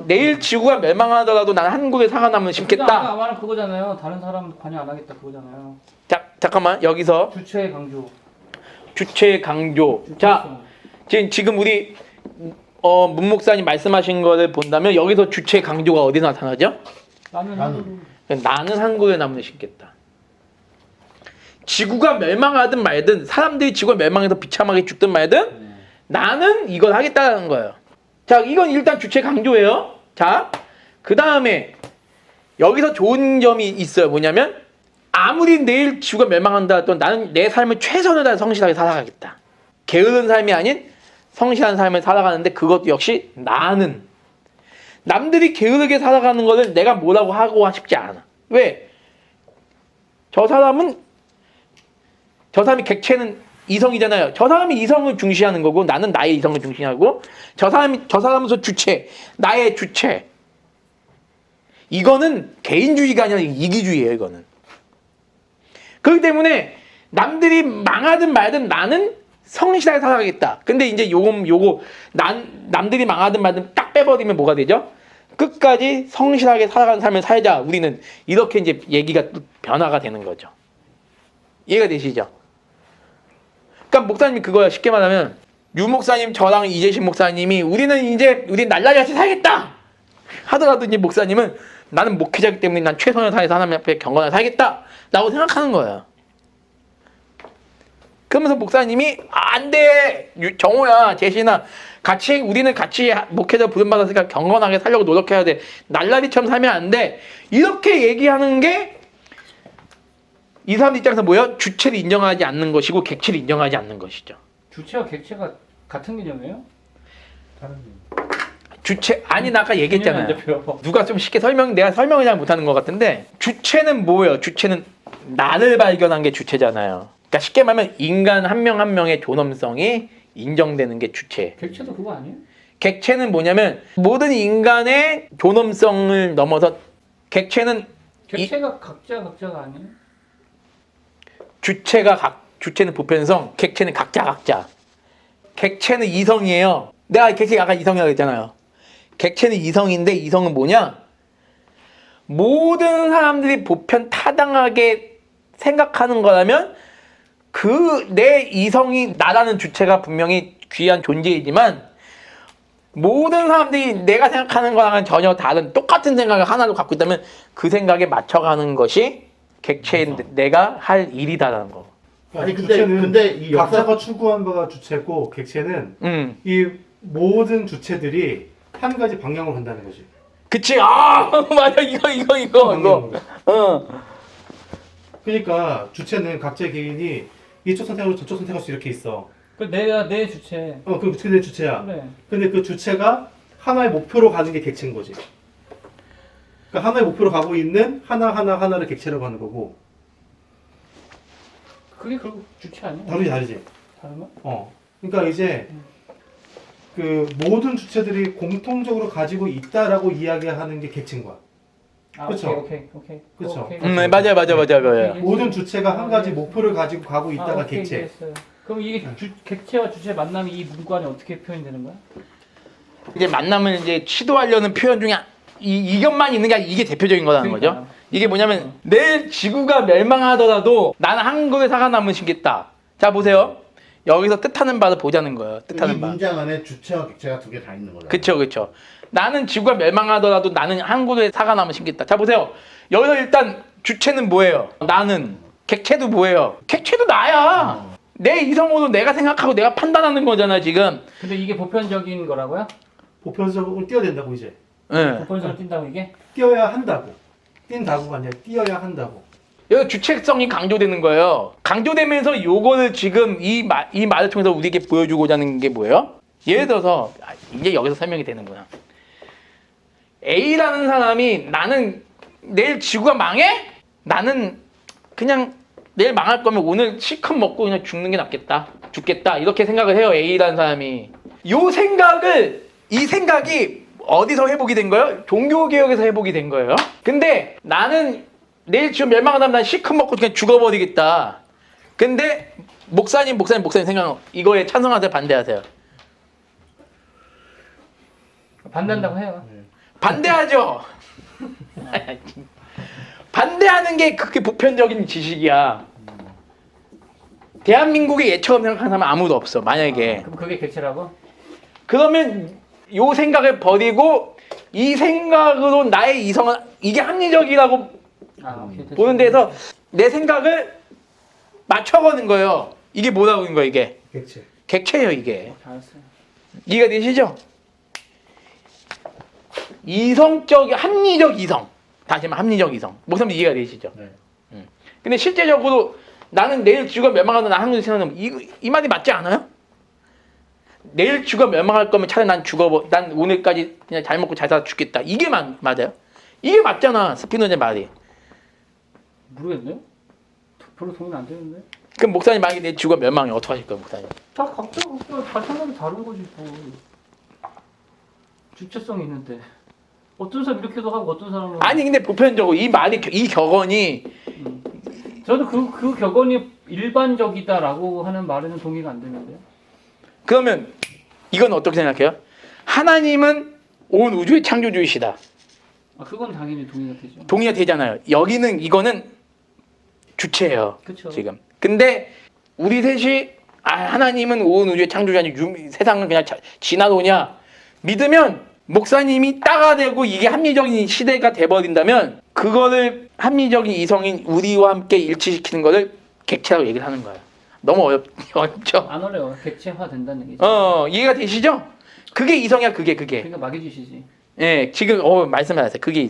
내일 지구가 멸망하더라도 나는 한 그루의 사과나무는 심겠다.
아까 말한 그거잖아요. 다른 사람 관여 안 하겠다 그거잖아요.
자, 잠깐만 여기서
주체 강조.
주체 강조. 자, 지금 우리 문 목사님 말씀하신 거를 본다면 여기서 주체 강조가 어디 나타나죠?
나는
나는 한 그루의 나무를 심겠다. 지구가 멸망하든 말든 사람들이 지구가 멸망해서 비참하게 죽든 말든 나는 이걸 하겠다는 거예요. 자, 이건 일단 주체 강조예요. 자, 그 다음에 여기서 좋은 점이 있어요. 뭐냐면 아무리 내일 지구가 멸망한다 해도 나는 내 삶을 최선을 다해 성실하게 살아가겠다. 게으른 삶이 아닌 성실한 삶을 살아가는데 그것도 역시 나는 남들이 게으르게 살아가는 거를 내가 뭐라고 하고 싶지 않아. 왜? 저 사람이 객체는 이성이잖아요. 저 사람이 이성을 중시하는 거고 나는 나의 이성을 중시하고 저 사람으로서 주체, 나의 주체. 이거는 개인주의가 아니라 이기주의예요. 이거는. 그렇기 때문에 남들이 망하든 말든 나는 성실하게 살아가겠다. 근데 이제 요거 남들이 망하든 말든 딱 빼버리면 뭐가 되죠? 끝까지 성실하게 살아가는 삶을 살자. 우리는 이렇게 이제 얘기가 또 변화가 되는 거죠. 이해가 되시죠? 그러니까 목사님이 그거야. 쉽게 말하면 유 목사님 저랑 이재신 목사님이 우리 날라리 같이 살겠다 하더라도 이제 목사님은 나는 목회자이기 때문에 난 최선을 다해서 하나님 앞에 경건하게 살겠다 라고 생각하는 거예요. 그러면서 목사님이 안 돼 정호야 재신아 우리는 같이 목회자 부름받았으니까 경건하게 살려고 노력해야 돼. 날라리처럼 살면 안 돼. 이렇게 얘기하는 게 이 사람 입장에서 뭐예요? 주체를 인정하지 않는 것이고 객체를 인정하지 않는 것이죠.
주체와 객체가 같은 개념이에요?
주체 아니 나 아까 얘기했잖아요.
개념이 안 잡혀.
누가 좀 쉽게 내가 설명을 잘 못하는 것 같은데 주체는 뭐예요? 주체는 나를 발견한 게 주체잖아요. 그러니까 쉽게 말하면 인간 한 명 한 명의 존엄성이 인정되는 게 주체.
객체도 그거 아니에요?
객체는 뭐냐면 모든 존엄성을 넘어서 객체는
객체가 각자가 아니에요?
주체는 보편성, 객체는 각자. 객체는 이성이에요. 내가 객체 아까 이성이라고 했잖아요. 객체는 이성인데 이성은 뭐냐? 모든 사람들이 보편 타당하게 생각하는 거라면 내 이성이 나라는 주체가 분명히 귀한 존재이지만 모든 사람들이 내가 생각하는 거랑은 전혀 다른 똑같은 생각을 하나로 갖고 있다면 그 생각에 맞춰가는 것이 객체인 내가 할 일이다라는 거.
아니
주체는
근데 이
각자가 추구한 바가 주체고 객체는 이 모든 주체들이 한 가지 방향으로 간다는 거지.
그치. 맞아. 이거.
그러니까 주체는 각자의 개인이 이쪽 선택하고 저쪽 선택할 수 이렇게 있어.
그 내가 내 주체.
그 내 주체야.
그래.
근데 그 주체가 하나의 목표로 가는 게 객체인 거지. 그러니까 하나의 목표로 가고 있는 하나를 객체라고 하는 거고.
그게 결국 주체 아니야?
다르지.
다른가?
그러니까 이제 그 모든 주체들이 공통적으로 가지고 있다라고 이야기하는 게 객체인 거야. 그쵸?
오케이.
그쵸?
맞아요.
모든 주체가 한 가지 목표를 가지고 가고 있다가
오케이,
객체.
이해했어요. 그럼 이게 객체와 주체 만남이 이 문구 안에 어떻게 표현되는 거야?
이제 만남을 이제 시도하려는 표현 중에 이것만 있는 게 아니라 이게 대표적인 거라는
그러니까요.
거죠. 이게 뭐냐면 내일 지구가 멸망하더라도 나는 한 그루의 사과나무를 심겠다. 자 보세요. 여기서 뜻하는 바를 보자는 거예요.
이
뜻하는 바.
문장 안에 주체와 객체가 두 개 다 있는 거잖아.
그쵸. 나는 지구가 멸망하더라도 나는 한 그루의 사과나무 심겠다. 자 보세요. 여기서 일단 주체는 뭐예요? 나는. 객체도 뭐예요? 객체도 나야. 내 이성으로 내가 생각하고 내가 판단하는 거잖아 지금.
근데 이게 보편적인 거라고요?
보편적으로 뛰어야 된다고 이제.
네.
보편적으로 뛴다고 이게?
뛰어야 한다고. 뛴다고가 아니라 뛰어야 한다고.
여기 주체성이 강조되는 거예요. 강조되면서 요거를 지금 이 말을 통해서 우리에게 보여주고자 하는 게 뭐예요? 예를 들어서 이제 여기서 설명이 되는구나. A라는 사람이 나는 내일 지구가 망해? 나는 그냥 내일 망할 거면 오늘 실컷 먹고 그냥 죽는 게 낫겠다. 죽겠다. 이렇게 생각을 해요. A라는 사람이. 이 생각이 어디서 회복이 된 거예요? 종교개혁에서 회복이 된 거예요. 근데 나는 내일 지금 멸망하다면 난 실컷 먹고 그냥 죽어버리겠다. 근데 목사님 생각 이거에 찬성하세요? 반대하세요?
반대한다고 해요.
반대하죠. 반대하는 게 그렇게 보편적인 지식이야. 대한민국의 예처럼 생각하는 사람은 아무도 없어. 만약에
그럼 그게 객체라고?
그러면 요 생각을 버리고 이 생각으로 나의 이성은 이게 합리적이라고
오케이, 됐어.
보는 데서 내 생각을 맞춰가는 거예요. 이게 뭐라고 하는 거야 이게?
객체.
객체예요 이게.
알았어요.
이해가 되시죠? 이성적, 합리적 이성. 다시 말해 합리적 이성. 목사님 이해가 되시죠?
네.
근데 실제적으로 나는 내일 지구가 멸망하는 나 한국에서 생각하면 이 말이 맞지 않아요? 내일 지구가 멸망할 거면 차라리 난 오늘까지 그냥 잘 먹고 잘 살아 죽겠다. 이게 맞아요? 이게 맞잖아 스피노자의 말이.
모르겠네요. 별로 도움이 안 되는데.
그럼 목사님 만약에 내일 지구가 멸망해 어떡 하실 거예요 목사님?
다 각자 다 생각이 다른 거지 뭐. 주체성이 있는데 어떤 사람 이렇게도 하고 어떤 사람은
아니 근데 보편적으로 이 말이 이 격언이
저도 그 격언이 일반적이다라고 하는 말에는 동의가 안 되는데요.
그러면 이건 어떻게 생각해요? 하나님은 온 우주의 창조주이시다.
그건 당연히 동의가 되죠.
동의가 되잖아요. 여기는 이거는 주체예요.
그쵸.
지금. 근데 우리 셋이 하나님은 온 우주의 창조자니 세상은 그냥 지나도냐 믿으면 목사님이 따가되고 이게 합리적인 시대가 돼버린다면 그거를 합리적인 이성인 우리와 함께 일치시키는 거를 객체라고 얘기를 하는 거예요. 너무 어렵죠?
안 어려워. 객체화 된다는 얘기죠.
이해가 되시죠? 그게 이성이야 그게.
그러니까 막해주시지.
예, 지금 말씀하셨어요. 그게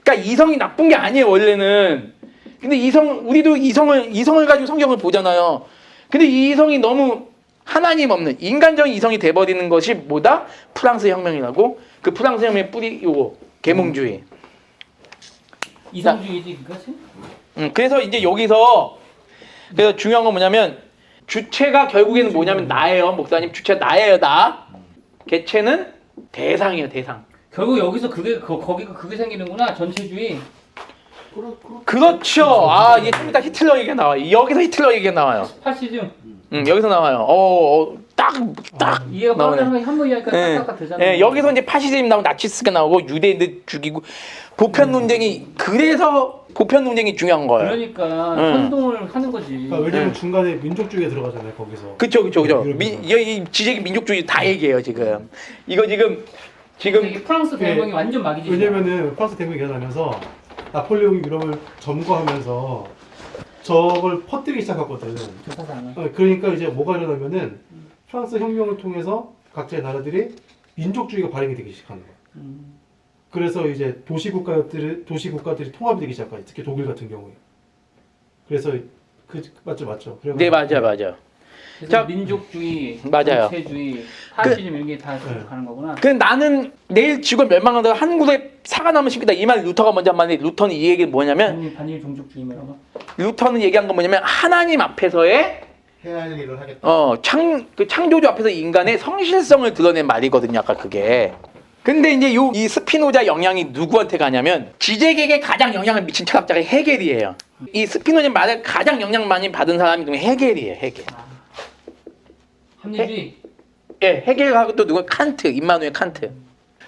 그러니까 이성이 나쁜 게 아니에요 원래는. 근데 우리도 이성을 가지고 성경을 보잖아요. 근데 이 이성이 너무 하나님 없는 인간적인 이성이 돼버리는 것이 뭐다? 프랑스 혁명이라고. 그 프랑스 혁명의 뿌리 요거 계몽주의.
이성주의지 그거지?
그래서 이제 여기서 그래서 중요한 건 뭐냐면 주체가 결국에는 뭐냐면 나예요, 목사님. 주체가 나예요, 나. 개체는 대상이에요, 대상.
결국 여기서 거기가 그게 생기는구나. 전체주의.
그렇죠. 이게 좀 이따 히틀러 얘기가 나와요. 여기서 히틀러 얘기가 나와요.
파시즘.
여기서 나와요. 딱
이해가
나오네.
빠르다는 건 한번 이야기하니까 딱딱딱 되잖아요.
예, 여기서 이제 파시즘이 나오고 나치스가 나오고 유대인들 죽이고 보편 논쟁이 그래서 보편 논쟁이 중요한 거예요.
그러니까 선동을 하는 거지.
그러니까 왜냐면 중간에 민족주의가 들어가잖아요 거기서.
그쵸.
유럽에서.
이 지적인 민족주의 다 얘기해요 지금. 이거 지금
이게 프랑스 대혁명이
예,
완전 막이지.
왜냐면은 프랑스 대혁명이 일어나면서 나폴레옹이 유럽을 점거하면서 저걸 퍼뜨리기 시작했거든.
조사도 안 하고.
그러니까 이제 뭐가 일어나면은 프랑스 혁명을 통해서 각자의 나라들이 민족주의가 발행이 되기 시작하는 거야. 그래서 이제 도시국가들이 통합이 되기 시작하지. 특히 독일 같은 경우에. 그래서 맞죠. 그래가지고
네 맞아.
그래서
자,
민족주의,
맞아요.
전체주의, 파시즘 이런 게 다 가는 거구나.
그 나는 내일 지구가 멸망한다고 한국에 사과 나무 심기다 이 말 루터가 먼저 한 말인데 루터는 이 얘기는 뭐냐면
반일 종족주의 이런 거.
루터는 얘기한 건 뭐냐면 하나님 앞에서의
해야 할 일을 하겠다.
그 창조주 앞에서 인간의 성실성을 드러낸 말이거든요. 아까 그게. 근데 이제 이 스피노자 영향이 누구한테 가냐면 지적에게 가장 영향을 미친 철학자가 헤겔이에요. 이 스피노자 말을 가장 영향 많이 받은 사람이 누구 헤겔이에요. 헤겔.
합리주의.
예, 헤겔하고 또 누구 칸트, 임마누엘 칸트.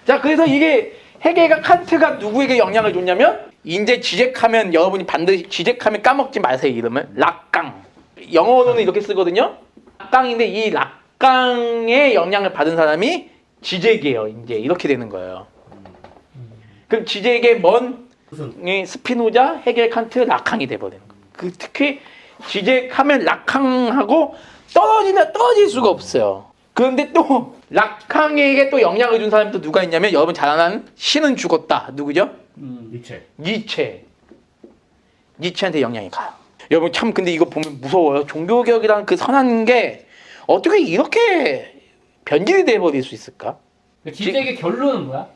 자, 그래서 이게 헤겔과 칸트가 누구에게 영향을 줬냐면 이제 지적하면 여러분이 반드시 지적하면 까먹지 마세요. 이름을 락강. 영어로는 이렇게 쓰거든요. 락강인데 이 락강의 영향을 받은 사람이 지적이에요. 이제 이렇게 되는 거예요. 그럼 지적의 이 스피노자, 헤겔, 칸트, 락강이 돼버리는 거예요. 특히 지적하면 락강하고 떨어질 수가 없어요. 그런데 또 락강에게 또 영향을 준 사람이 또 누가 있냐면 여러분 잘 아는 신은 죽었다. 누구죠? 니체한테 영향이 가요. 여러분 참 근데 이거 보면 무서워요. 종교개혁이라는 그 선한 게 어떻게 이렇게 변질이 돼버릴 수 있을까?
지적의 결론은 뭐야?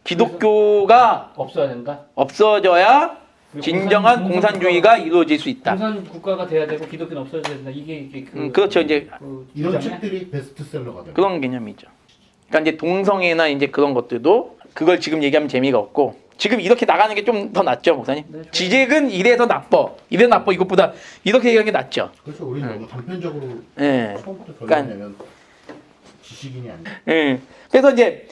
기독교가
없어야 된다.
없어져야 진정한 공산주의가 이루어질 수 있다.
공산 국가가 돼야 되고 기독교는 없어져야 된다. 이게
그렇죠. 이제
이런
주장이야?
책들이 베스트셀러가 돼요.
그런 개념이죠. 그러니까 이제 동성애나 이제 그런 것들도 그걸 지금 얘기하면 재미가 없고 지금 이렇게 나가는 게 좀 더 낫죠, 목사님?
네, 좋아요.
지적은 이래서 나빠. 이것보다 이렇게 얘기하는 게 낫죠.
그래서 우리 너무 단편적으로
예.
처음부터
그러니까-
결론내면 지식인이 아니야.
예. 그래서 이제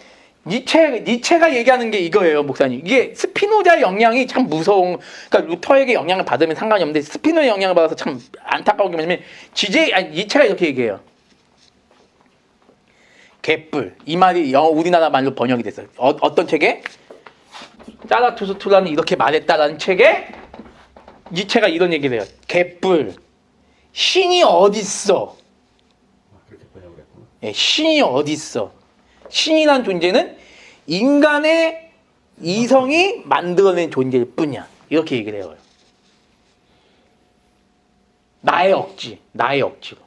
니체가 얘기하는 게 이거예요, 목사님. 이게 스피노자의 영향이 참 무서운, 그러니까 루터에게 영향을 받으면 상관이 없는데 스피노의 영향을 받아서 참 안타까운 게 뭐냐면 니체가 이렇게 얘기해요. 개뿔. 이 말이 영어 우리나라 말로 번역이 됐어요. 어떤 책에? 짜라투스트라는 이렇게 말했다라는 책에 니체가 이런 얘기를 해요. 개뿔. 신이 어딨어?
그렇게 번역을 했구나.
예, 신이 어딨어? 신이란 존재는 인간의 이성이 만들어낸 존재일 뿐이야. 이렇게 얘기를 해요. 나의 억지로.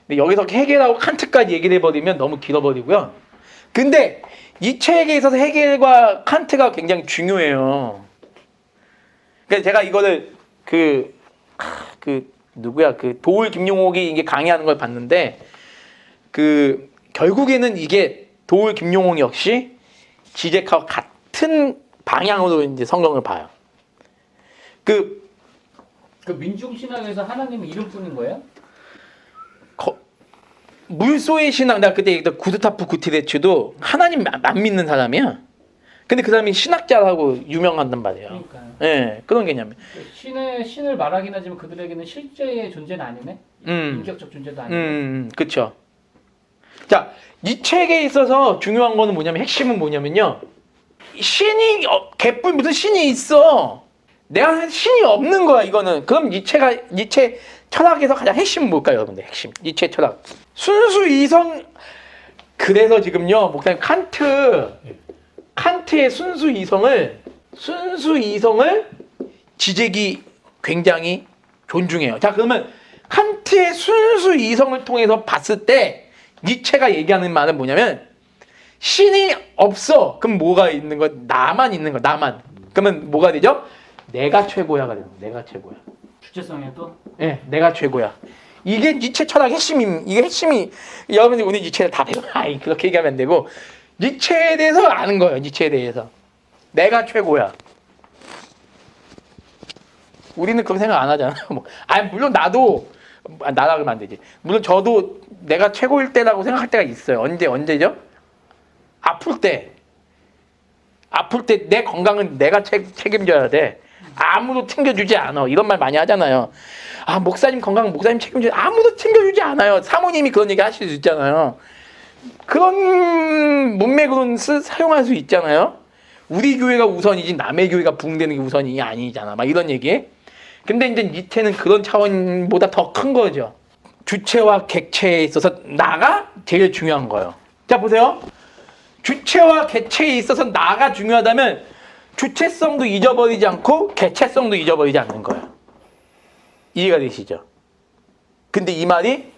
근데 여기서 해겔하고 칸트까지 얘기를 해버리면 너무 길어버리고요. 근데 이 책에 있어서 해겔과 칸트가 굉장히 중요해요. 그래서 제가 이거를 누구야 도울 김용옥이 이게 강의하는 걸 봤는데 결국에는 이게 도울 김용옥 역시 지젝하고 같은 방향으로 이제 성경을 봐요.
그 민중 신학에서 하나님은 이름뿐인 거예요?
물소의 신앙, 내가 그때 얘기했던 구드타프 구티레츠도 하나님 안 믿는 사람이야. 근데 그 사람이 신학자라고 유명한단 말이에요.
그러니까요.
예, 그런 개념이에요.
신을 말하긴 하지만 그들에게는 실제의 존재는 아니네. 인격적 존재도 아니네.
그렇죠. 자, 이 책에 있어서 중요한 거는 뭐냐면 핵심은 뭐냐면요. 신이 개뿔 무슨 신이 있어? 내가 신이 없는 거야 이거는. 그럼 니체 철학에서 가장 핵심은 뭘까요, 여러분들? 핵심. 니체 철학. 순수 이성. 그래서 지금요, 목사님 칸트의 순수 이성을 지젝이 굉장히 존중해요. 자, 그러면 칸트의 순수 이성을 통해서 봤을 때 니체가 얘기하는 말은 뭐냐면 신이 없어. 그럼 뭐가 있는 거야? 나만 있는 거야. 나만. 그러면 뭐가 되죠? 내가 최고야가 되는 거야. 내가 최고야.
주체성에 또?
네, 내가 최고야. 이게 니체 철학 핵심이 여러분들 오늘 니체를 다 배워. 그렇게 얘기하면 안 되고 니체에 대해서 아는 거예요. 니체에 대해서. 내가 최고야. 우리는 그런 생각 안 하잖아. 물론 나도 나라 그러면 안 되지. 물론 저도 내가 최고일 때라고 생각할 때가 있어요. 언제죠? 아플 때 내 건강은 내가 책임져야 돼. 아무도 챙겨주지 않아. 이런 말 많이 하잖아요. 목사님 건강 목사님 책임져. 아무도 챙겨주지 않아요. 사모님이 그런 얘기 하실 수 있잖아요. 그런 문맥으로는 사용할 수 있잖아요. 우리 교회가 우선이지 남의 교회가 부흥되는 게 우선이 아니잖아. 막 이런 얘기. 근데 이제 니체는 그런 차원보다 더 큰 거죠. 주체와 객체에 있어서 나가 제일 중요한 거예요. 자, 보세요. 주체와 객체에 있어서 나가 중요하다면 주체성도 잊어버리지 않고 객체성도 잊어버리지 않는 거예요. 이해가 되시죠? 근데 이 말이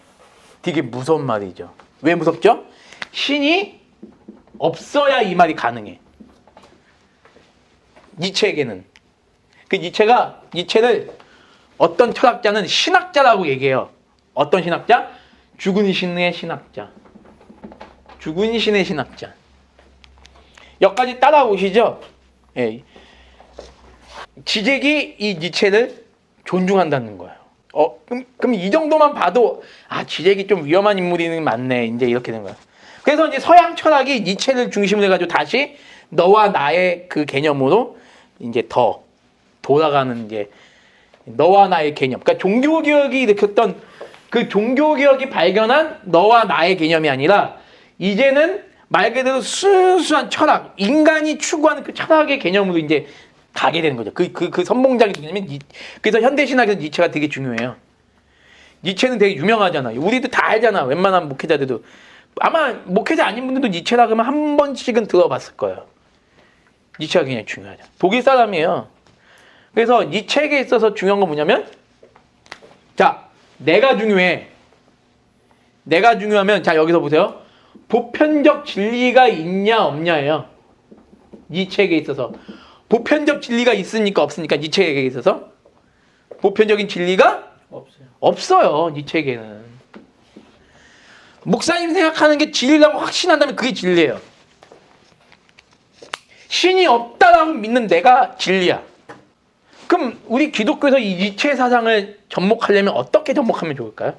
되게 무서운 말이죠. 왜 무섭죠? 신이 없어야 이 말이 가능해. 니체에게는. 니체를 어떤 철학자는 신학자라고 얘기해요. 어떤 신학자? 죽은 신의 신학자. 죽은 신의 신학자. 여기까지 따라오시죠? 예. 지젝이 이 니체를 존중한다는 거예요. 그럼 이 정도만 봐도 지젝이 좀 위험한 인물이 맞네. 이제 이렇게 된 거야. 그래서 이제 서양 철학이 니체를 중심으로 해가지고 다시 너와 나의 그 개념으로 이제 더 돌아가는 이제 너와 나의 개념. 그러니까 종교개혁이 일으켰던 그 종교개혁이 발견한 너와 나의 개념이 아니라 이제는 말 그대로 순수한 철학, 인간이 추구하는 그 철학의 개념으로 이제 가게 되는 거죠. 그 선봉장이 누구냐면 그래서 현대신학에서 니체가 되게 중요해요. 니체는 되게 유명하잖아요. 우리도 다 알잖아. 웬만한 목회자들도. 아마 목회자 아닌 분들도 니체라 그러면 한 번씩은 들어봤을 거예요. 니체가 굉장히 중요하죠. 독일 사람이에요. 그래서 이 책에 있어서 중요한 건 뭐냐면 자, 내가 중요해. 내가 중요하면 자, 여기서 보세요. 보편적 진리가 있냐 없냐예요. 이 책에 있어서 보편적 진리가 있습니까 없습니까? 이 책에 있어서 보편적인 진리가 없어요. 이 책에는. 목사님 생각하는 게 진리라고 확신한다면 그게 진리예요. 신이 없다라고 믿는 내가 진리야. 그럼 우리 기독교에서 이 니체 사상을 접목하려면 어떻게 접목하면 좋을까요?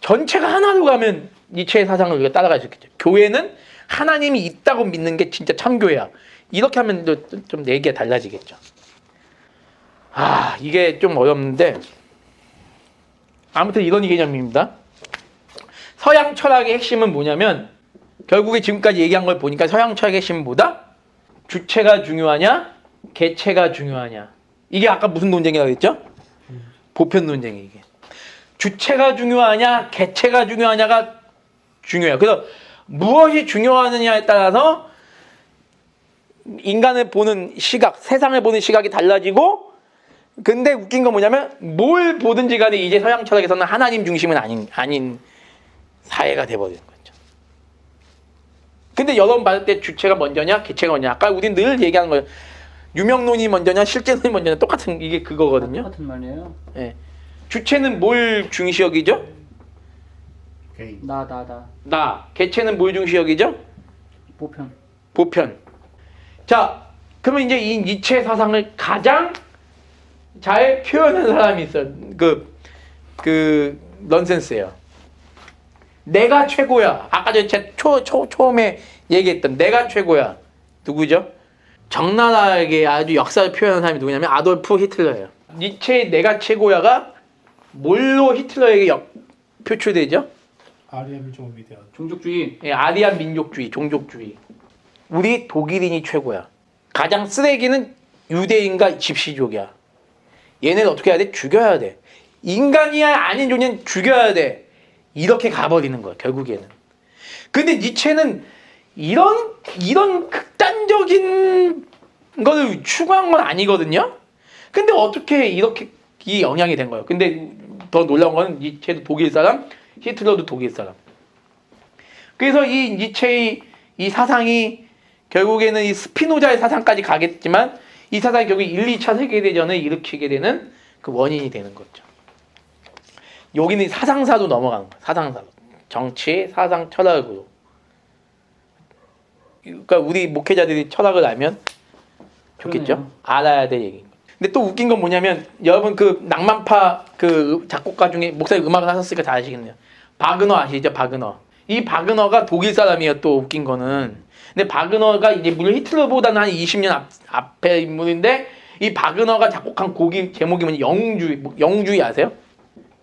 전체가 하나로 가면 니체의 사상을 우리가 따라갈 수 있겠죠. 교회는 하나님이 있다고 믿는 게 진짜 참교회야. 이렇게 하면 좀 얘기가 달라지겠죠. 이게 좀 어렵는데 아무튼 이런 개념입니다. 서양 철학의 핵심은 뭐냐면 결국에 지금까지 얘기한 걸 보니까 서양 철학의 핵심은 뭐다? 주체가 중요하냐? 개체가 중요하냐? 이게 아까 무슨 논쟁이라고 했죠? 보편 논쟁이 이게. 주체가 중요하냐? 개체가 중요하냐가 중요해요. 그래서 무엇이 중요하느냐에 따라서 인간을 보는 시각, 세상을 보는 시각이 달라지고 근데 웃긴 건 뭐냐면 뭘 보든지 간에 이제 서양 철학에서는 하나님 중심은 아닌 사회가 돼버리는 거죠. 근데 여러분 받을 때 주체가 먼저냐 개체가 먼저냐 아까 우린 늘 얘기하는 거예요. 유명론이 먼저냐 실제론이 먼저냐 똑같은 이게 그거거든요.
똑같은 말이에요.
네. 주체는 뭘 중시 여기죠?
개인.
나.
개체는 뭘 중시 여기죠? 보편. 자, 그러면 이제 이 니체 사상을 가장 잘 표현한 사람이 있어요. 그 넌센스예요. 내가 최고야. 아까 전에 처음에 얘기했던 내가 최고야. 누구죠? 적나라하게 아주 역사를 표현한 사람이 누구냐면 아돌프 히틀러예요. 니체의 내가 최고야가 뭘로 히틀러에게 표출되죠?
아리아 민족을 위대한
종족주의.
예, 아리안 민족주의, 종족주의. 우리 독일인이 최고야. 가장 쓰레기는 유대인과 집시족이야. 얘네를 어떻게 해야 돼? 죽여야 돼. 인간이야 아닌 존재는 죽여야 돼. 이렇게 가버리는 거야 결국에는. 근데 니체는 이런 극단적인 걸 추구한 건 아니거든요. 근데 어떻게 이렇게 이 영향이 된 거예요. 근데 더 놀라운 건 니체도 독일 사람, 히틀러도 독일 사람. 그래서 이 니체의 이 사상이 결국에는 이 스피노자의 사상까지 가겠지만 이 사상이 결국 1, 2차 세계대전을 일으키게 되는 그 원인이 되는 거죠. 여기는 사상사로 넘어가는 거예요. 사상사로. 정치, 사상, 철학으로. 그러니까 우리 목회자들이 철학을 알면 좋겠죠?
그러네요.
알아야 될 얘기인 거예요. 근데 또 웃긴 건 뭐냐면 여러분 그 낭만파 그 작곡가 중에 목사님 음악을 하셨으니까 다 아시겠네요. 바그너 아시죠? 바그너. 이 바그너가 독일 사람이에요. 또 웃긴 거는. 근데 바그너가 이제 물론 히틀러보다는 한 20년 앞에 인물인데 이 바그너가 작곡한 곡이 제목이 뭐냐 영웅주의. 영웅주의 아세요?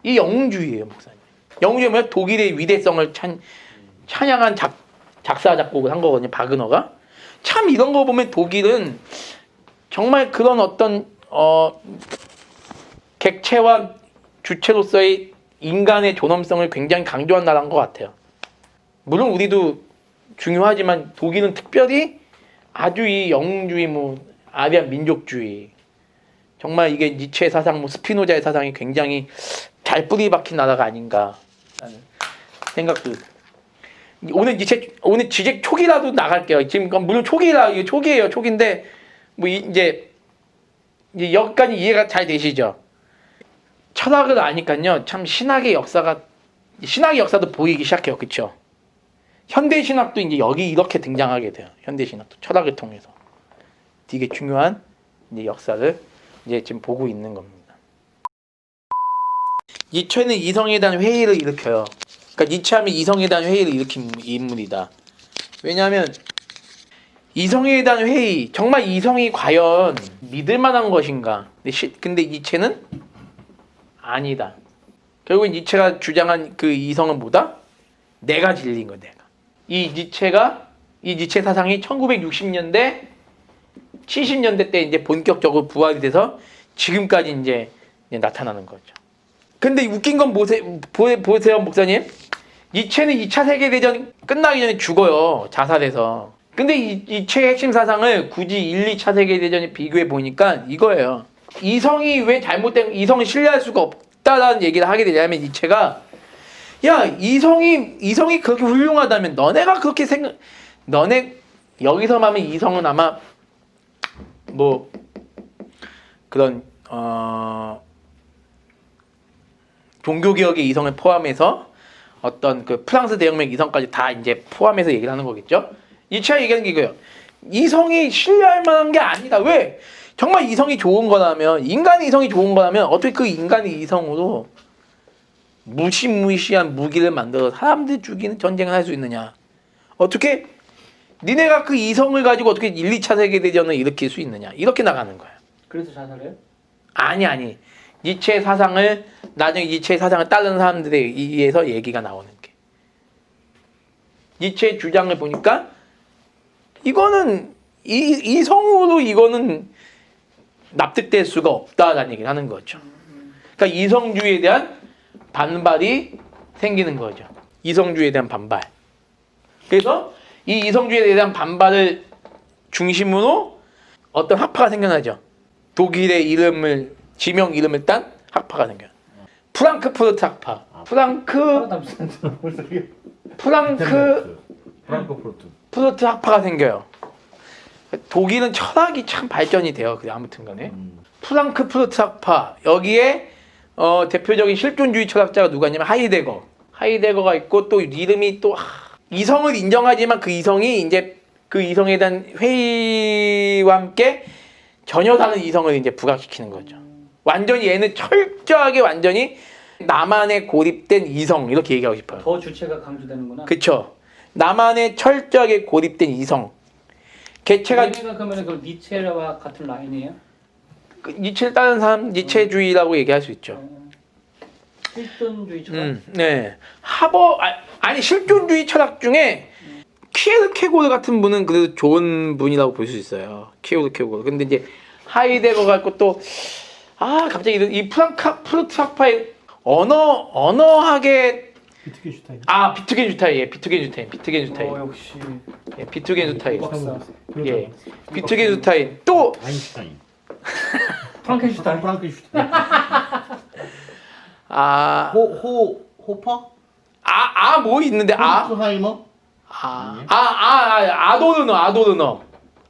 이 영웅주의예요, 목사님. 영웅주의 뭐냐? 독일의 위대성을 찬양한 작사 작곡을 한 거거든요. 바그너가. 참 이런 거 보면 독일은 정말 그런 어떤 객체와 주체로서의 인간의 존엄성을 굉장히 강조한 나라인 것 같아요. 물론 우리도 중요하지만 독일은 특별히 아주 이 영웅주의, 아리안 민족주의, 정말 이게 니체의 사상, 스피노자의 사상이 굉장히 잘 뿌리 박힌 나라가 아닌가 라는 생각도. 오늘 지적 초기라도 나갈게요. 지금 물론 이게 초기예요. 초기인데 이제 여기까지 이해가 잘 되시죠? 철학을 아니까요. 참 신학의 역사도 보이기 시작해요. 그렇죠? 현대 신학도 이제 여기 이렇게 등장하게 돼요. 현대 신학도 철학을 통해서 되게 중요한 이제 역사를 이제 지금 보고 있는 겁니다. 니체는 이성에 대한 회의를 일으켜요. 그러니까 니체하면 이성에 대한 회의를 일으킨 인물이다. 왜냐하면 이성에 대한 회의, 정말 이성이 과연 믿을 만한 것인가? 근데 니체는 아니다. 결국 니체가 주장한 그 이성은 뭐다? 내가 진리인 거야, 내가. 이 니체 사상이 1960년대, 70년대 때 이제 본격적으로 부활이 돼서 지금까지 이제 나타나는 거죠. 근데 웃긴 건 보세요, 목사님. 니체는 2차 세계대전 끝나기 전에 죽어요. 자살해서. 근데 이 니체의 핵심 사상을 굳이 1, 2차 세계대전에 비교해 보니까 이거예요. 이성이 왜 잘못된, 이성을 신뢰할 수가 없다라는 얘기를 하게 되냐면 니체가 야, 이성이 그렇게 훌륭하다면 너네가 그렇게 너네 여기서 말하면 이성은 아마 그런 종교개혁의 이성을 포함해서 어떤 그 프랑스 대혁명 이성까지 다 이제 포함해서 얘기를 하는 거겠죠. 니체가 얘기하는 게 이거예요. 이성이 신뢰할 만한 게 아니다. 왜? 정말 이성이 좋은 거라면, 인간의 이성이 좋은 거라면 어떻게 그 인간의 이성으로 무시무시한 무기를 만들어 사람들 죽이는 전쟁을 할 수 있느냐? 어떻게 니네가 그 이성을 가지고 어떻게 1, 2차 세계대전을 일으킬 수 있느냐? 이렇게 나가는 거야.
그래서 자살해요?
아니. 니체의 사상을 나중에 니체의 사상을 따르는 사람들에 의해서 얘기가 나오는 게. 니체의 주장을 보니까 이거는 이성으로 이거는 납득될 수가 없다라는 얘기를 하는 거죠. 그러니까 이성주의에 대한 반발이 생기는 거죠. 이성주의에 대한 반발. 그래서 이 이성주의에 대한 반발을 중심으로 어떤 학파가 생겨나죠. 독일의 이름을 지명 이름을 딴 학파가 생겨요. 프랑크푸르트 학파. 프랑크푸르트 학파가 생겨요. 독일은 철학이 참 발전이 돼요. 그래 아무튼간에 프랑크푸르트 학파 여기에 대표적인 실존주의 철학자가 누가 있냐면 하이데거가 있고 또 이름이 또 이성을 인정하지만 그 이성이 이제 그 이성에 대한 회의와 함께 전혀 다른 이성을 이제 부각시키는 거죠. 완전히 얘는 철저하게 완전히 나만의 고립된 이성 이렇게 얘기하고 싶어요.
더 주체가 강조되는구나.
그렇죠. 나만의 철저하게 고립된 이성. 개체가
그러면 그 니체와 같은 라인이에요?
니체를 따르는 사람 니체주의라고 얘기할 수 있죠.
실존주의 철학.
네. 아니 실존주의 철학 중에 키에르케고르 같은 분은 그래도 좋은 분이라고 볼 수 있어요. 키에르케고르. 근데 이제 하이데거가 있고 또 갑자기 이 프랑크푸르트 학파의 언어학의
비트겐슈타인.
비트겐슈타인.
역시.
예, 비트겐슈타인.
박사.
예. 비트겐슈타인. 또
아인슈타인.
프랑켄슈타인.
호퍼?
뭐 있는데
호프하이머?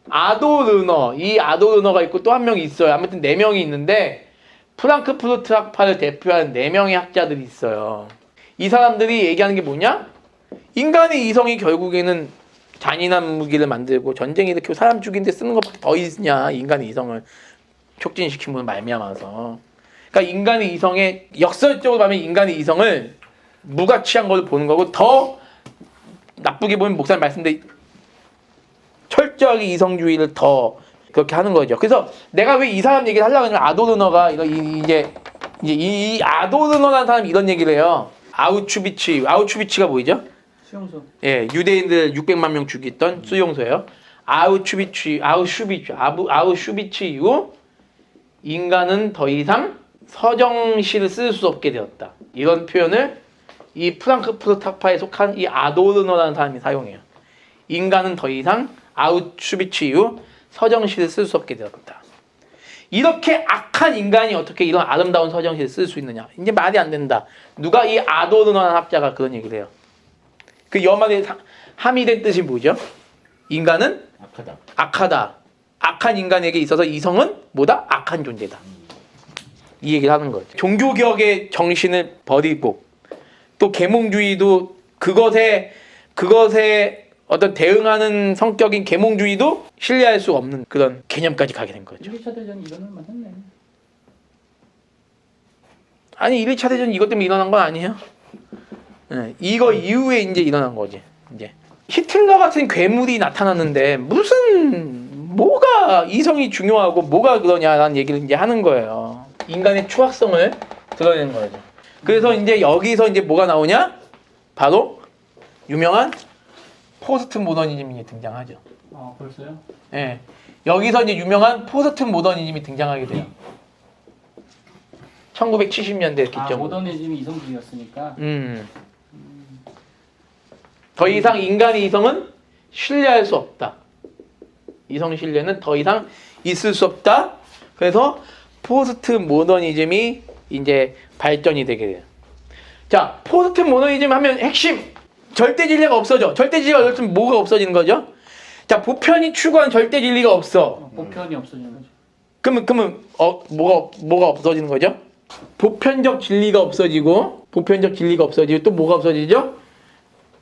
아도르너. 이 아도르너가 있고 또 한 명이 있어요. 아무튼 4명이 있는데 프랑크푸르트 학파를 대표하는 4명의 학자들이 있어요. 이 사람들이 얘기하는 게 뭐냐? 인간의 이성이 결국에는 잔인한 무기를 만들고 전쟁 일으키고 사람 죽이는 데 쓰는 것밖에 더 있냐? 인간의 이성을 촉진시키는 말미암아서. 그러니까 인간의 이성에 역설적으로 보면 인간의 이성을 무가치한 걸로 보는 거고 더 나쁘게 보면 목사님 말씀대로 철저하게 이성주의를 더 그렇게 하는 거죠. 그래서 내가 왜 이 사람 얘기를 하려고 하냐면 아도르너가 이제 이 아도르너라는 사람이 이런 얘기를 해요. 아우슈비츠가 뭐죠?
수용소.
예, 유대인들 600만 명 죽였던 수용소예요. 아우슈비츠 이후 인간은 더 이상 서정시를 쓸 수 없게 되었다. 이런 표현을 이 프랑크푸르트 학파에 속한 이 아도르너라는 사람이 사용해요. 인간은 더 이상 아우슈비츠 이후 서정시를 쓸 수 없게 되었다. 이렇게 악한 인간이 어떻게 이런 아름다운 서정시를 쓸 수 있느냐? 이제 말이 안 된다. 누가 이 아도르너라는 학자가 그런 얘기를 해요. 그 염안에 함의된 뜻이 뭐죠? 인간은 악하다. 악한 인간에게 있어서 이성은 뭐다? 악한 존재다. 이 얘기를 하는 거죠. 종교개혁의 정신을 버리고 또 계몽주의도 그것에 어떤 대응하는 성격인 계몽주의도 신뢰할 수 없는 그런 개념까지 가게 된 거죠.
1, 2차 대전이 일어날 만했네.
아니 1, 2차 대전 이것 때문에 일어난 건 아니에요. 네, 이거 이후에 이제 일어난 거지. 이제 히틀러 같은 괴물이 나타났는데 뭐가 이성이 중요하고 뭐가 그러냐라는 얘기를 이제 하는 거예요. 인간의 추악성을 드러내는 거죠. 그래서 이제 여기서 이제 뭐가 나오냐? 바로 유명한 포스트 모더니즘이 등장하죠.
벌써요?
예. 여기서 이제 유명한 포스트 모더니즘이 등장하게 돼요. 1970년대 기점으로.
모더니즘이 이성주의였으니까.
더 이상 인간의 이성은 신뢰할 수 없다. 이성 신뢰는 더 이상 있을 수 없다. 그래서 포스트 모더니즘이 이제 발전이 되게 돼요. 자, 포스트 모더니즘 하면 핵심 절대 진리가 없어져. 절대 진리가 없으면 뭐가 없어지는 거죠? 자, 보편이 추구하는 절대 진리가 없어.
보편이 없어지는 거죠.
그러면 뭐가 없어지는 거죠? 보편적 진리가 없어지고 또 뭐가 없어지죠?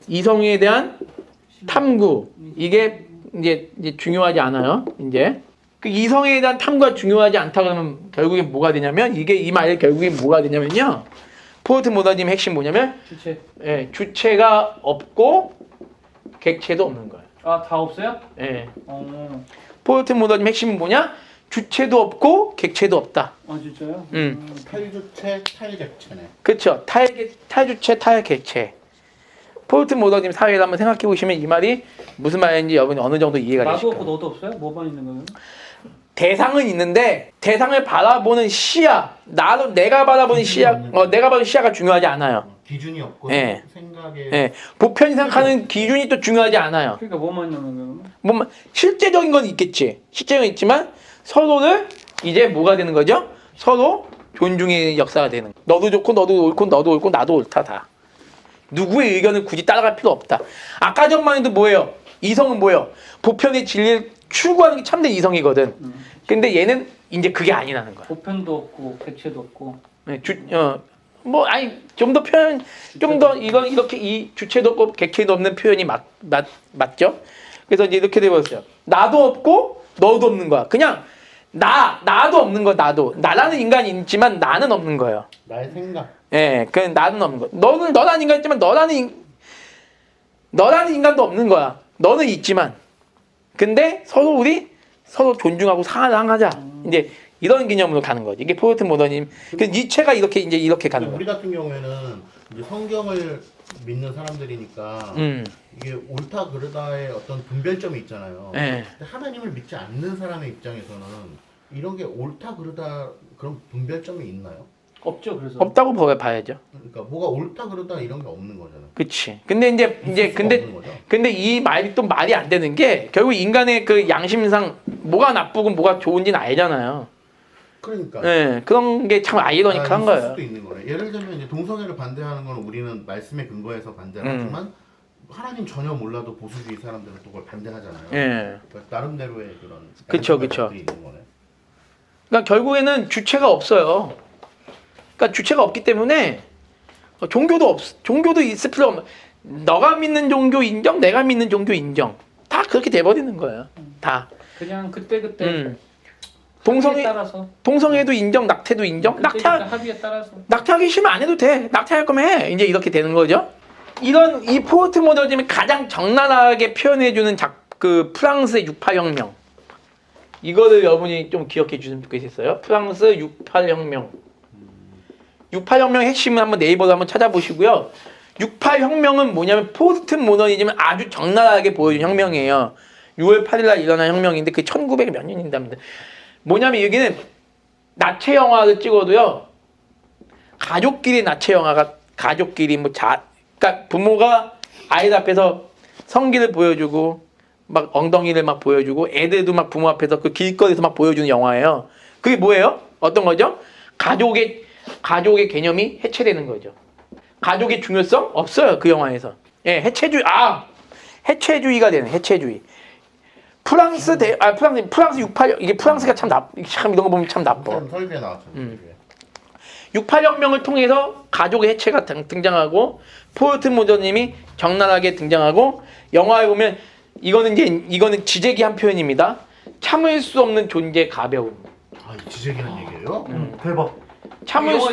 이성에 대한 탐구. 이게 이제 중요하지 않아요. 이제 그 이성에 대한 탐구가 중요하지 않다 그러면 결국엔 뭐가 되냐면 이 말 결국엔 뭐가 되냐면요. 포스트 모더니즘의 핵심 뭐냐면
주체.
예, 주체가 없고 객체도 없는 거예요.
아, 다 없어요?
예.
어.
포스트 모더니즘 핵심은 뭐냐? 주체도 없고 객체도 없다.
아, 진짜요?
탈주체, 탈객체네.
그렇죠. 탈주체, 탈객체. 포스트 모더니즘 사회를 한번 생각해 보시면 이 말이 무슨 말인지 여러분이 어느 정도 이해가 되실
나도 없고
거예요.
너도 없어요? 뭐만 있는 거예요?
대상은 있는데 대상을 바라보는 시야, 나도 내가 바라보는
기준이
시야,
없는 거예요.
내가 바라보는 시야가 중요하지 않아요.
기준이 없고
예.
생각에
예, 보편이 생각하는 기준이 또 중요하지 않아요.
그러니까 뭐만 있는 거예요?
뭐 실제적인 건 있겠지. 실제는 있지만 서로를 이제 뭐가 되는 거죠? 서로 존중의 역사가 되는. 너도 좋고 너도 옳고 너도 옳고 나도 옳다 다. 누구의 의견을 굳이 따라갈 필요 없다. 아까 전만 해도 뭐예요? 이성은 뭐예요? 보편의 진리를 추구하는 게 참된 이성이거든. 근데 얘는 이제 그게 아니라는 거야.
보편도 없고 객체도 없고.
네, 뭐 아니 좀 더 표현 좀 더 이건 이렇게 이 주체도 없고 객체도 없는 표현이 맞죠? 그래서 이제 이렇게 돼버렸어요. 나도 없고 너도 없는 거야. 그냥 나도 없는 거야. 나라는 인간이 있지만 나는 없는 거예요.
나의 생각.
예, 그 나는 없는 거. 너라는 인간 있지만 너라는 인간도 없는 거야. 너는 있지만 근데 우리 서로 존중하고 사랑하자. 이제 이런 개념으로 가는 거지. 이게 포스트 모더니즘. 그 니체가 이렇게 가는 거야.
우리 같은 경우에는 이제 성경을 믿는 사람들이니까 이게 옳다 그르다의 어떤 분별점이 있잖아요.
예.
근데 하나님을 믿지 않는 사람의 입장에서는 이런 게 옳다 그르다 그런 분별점이 있나요?
없죠. 그래서.
없다고 봐야죠.
그러니까 뭐가 옳다 그르다 이런 게 없는 거잖아요.
그치. 근데 이제 근데 이 말이 또 말이 안 되는 게 결국 인간의 그 양심상 뭐가 나쁘고 뭐가 좋은지는 알잖아요.
그러니까.
예, 그런 게 참 아이러니컬한
있을
거예요.
수도 있는 거네. 예를 들면 이제 동성애를 반대하는 건 우리는 말씀에 근거해서 반대를 하지만 하나님 전혀 몰라도 보수주의 사람들은 또 그걸 반대하잖아요.
예.
그러니까 나름대로의 그런
그쵸.
것들이 있는 거네.
그러니까 결국에는 주체가 없어요. 그러니까 주체가 없기 때문에 종교도 있을 필요 없는. 너가 믿는 종교 인정, 내가 믿는 종교 인정. 다 그렇게 돼버리는 거예요. 다.
그냥 그때
동성애
따라서.
동성애도 인정, 낙태도 인정.
그때 합의에 따라서.
낙태하기 싫으면 안 해도 돼. 낙태할 거면 해. 이제 이렇게 되는 거죠. 이 포스트 모더니즘이 가장 적나라하게 표현해주는 그 프랑스의 68혁명. 이거를 여러분이 좀 기억해 주시면 좋겠어요. 프랑스 68혁명. 68혁명의 핵심을 한번 네이버로 한번 찾아보시고요. 68혁명은 뭐냐면 포스트 모더니즘을 아주 적나라하게 보여준 혁명이에요. 6월 8일 날 일어난 혁명인데 그게 1900 몇 년인답니다. 뭐냐면 여기는 나체 영화를 찍어도요. 가족끼리 나체 영화가 가족끼리 그러니까 부모가 아이들 앞에서 성기를 보여주고 막 엉덩이를 막 보여주고 애들도 막 부모 앞에서 그 길거리에서 막 보여주는 영화예요. 그게 뭐예요? 어떤 거죠? 가족의 개념이 해체되는 거죠. 가족의 중요성 없어요. 그 영화에서. 예, 해체주의가 되는 해체주의. 프랑스 68 이게 프랑스가 참 이런 거 보면 참 나빠.
설비에 나왔죠.
68혁명을 통해서 가족의 해체가 등장하고 포스트 모더니즘이 적나라하게 등장하고 영화에 보면 이거는 지재기 한 표현입니다. 참을 수 없는 존재 가벼움.
아, 지적이라는 얘기예요?
대박.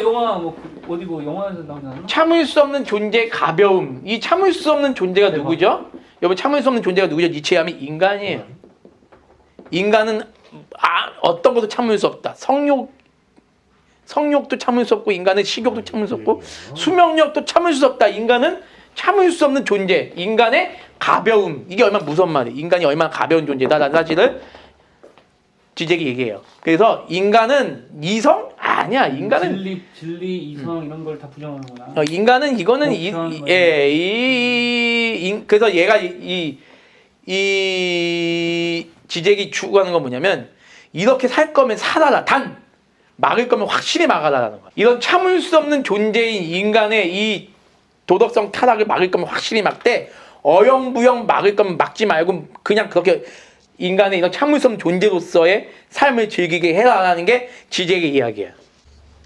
영화 뭐 어디고 영화에서 나오잖아.
참을 수 없는 존재 가벼움. 이 참을 수 없는 존재가 누구죠? 여러분 참을 수 없는 존재가 누구죠? 니체에 하면 인간이에요. 인간은 어떤 것도 참을 수 없다. 성욕도 참을 수 없고 인간은 식욕도 참을 수 없고 수명력도 참을 수 없다. 인간은 참을 수 없는 존재. 인간의 가벼움. 이게 얼마나 무서운 말이에요. 인간이 얼마나 가벼운 존재다라는 사실을 지적이 얘기해요. 그래서 인간은 이성? 아니야. 인간은
진리, 이성 이런 걸 다 부정하는구나.
인간은 이거는 그래서 얘가 이 지적이 추구하는 건 뭐냐면 이렇게 살 거면 살아라. 단 막을 거면 확실히 막아라라는 거야. 이런 참을 수 없는 존재인 인간의 이 도덕성 타락을 막을 거면 확실히 막되 어영부영 막을 거면 막지 말고 그냥 그렇게 인간의 이런 참을 수 없는 존재로서의 삶을 즐기게 해라라는 게 지적의 이야기야.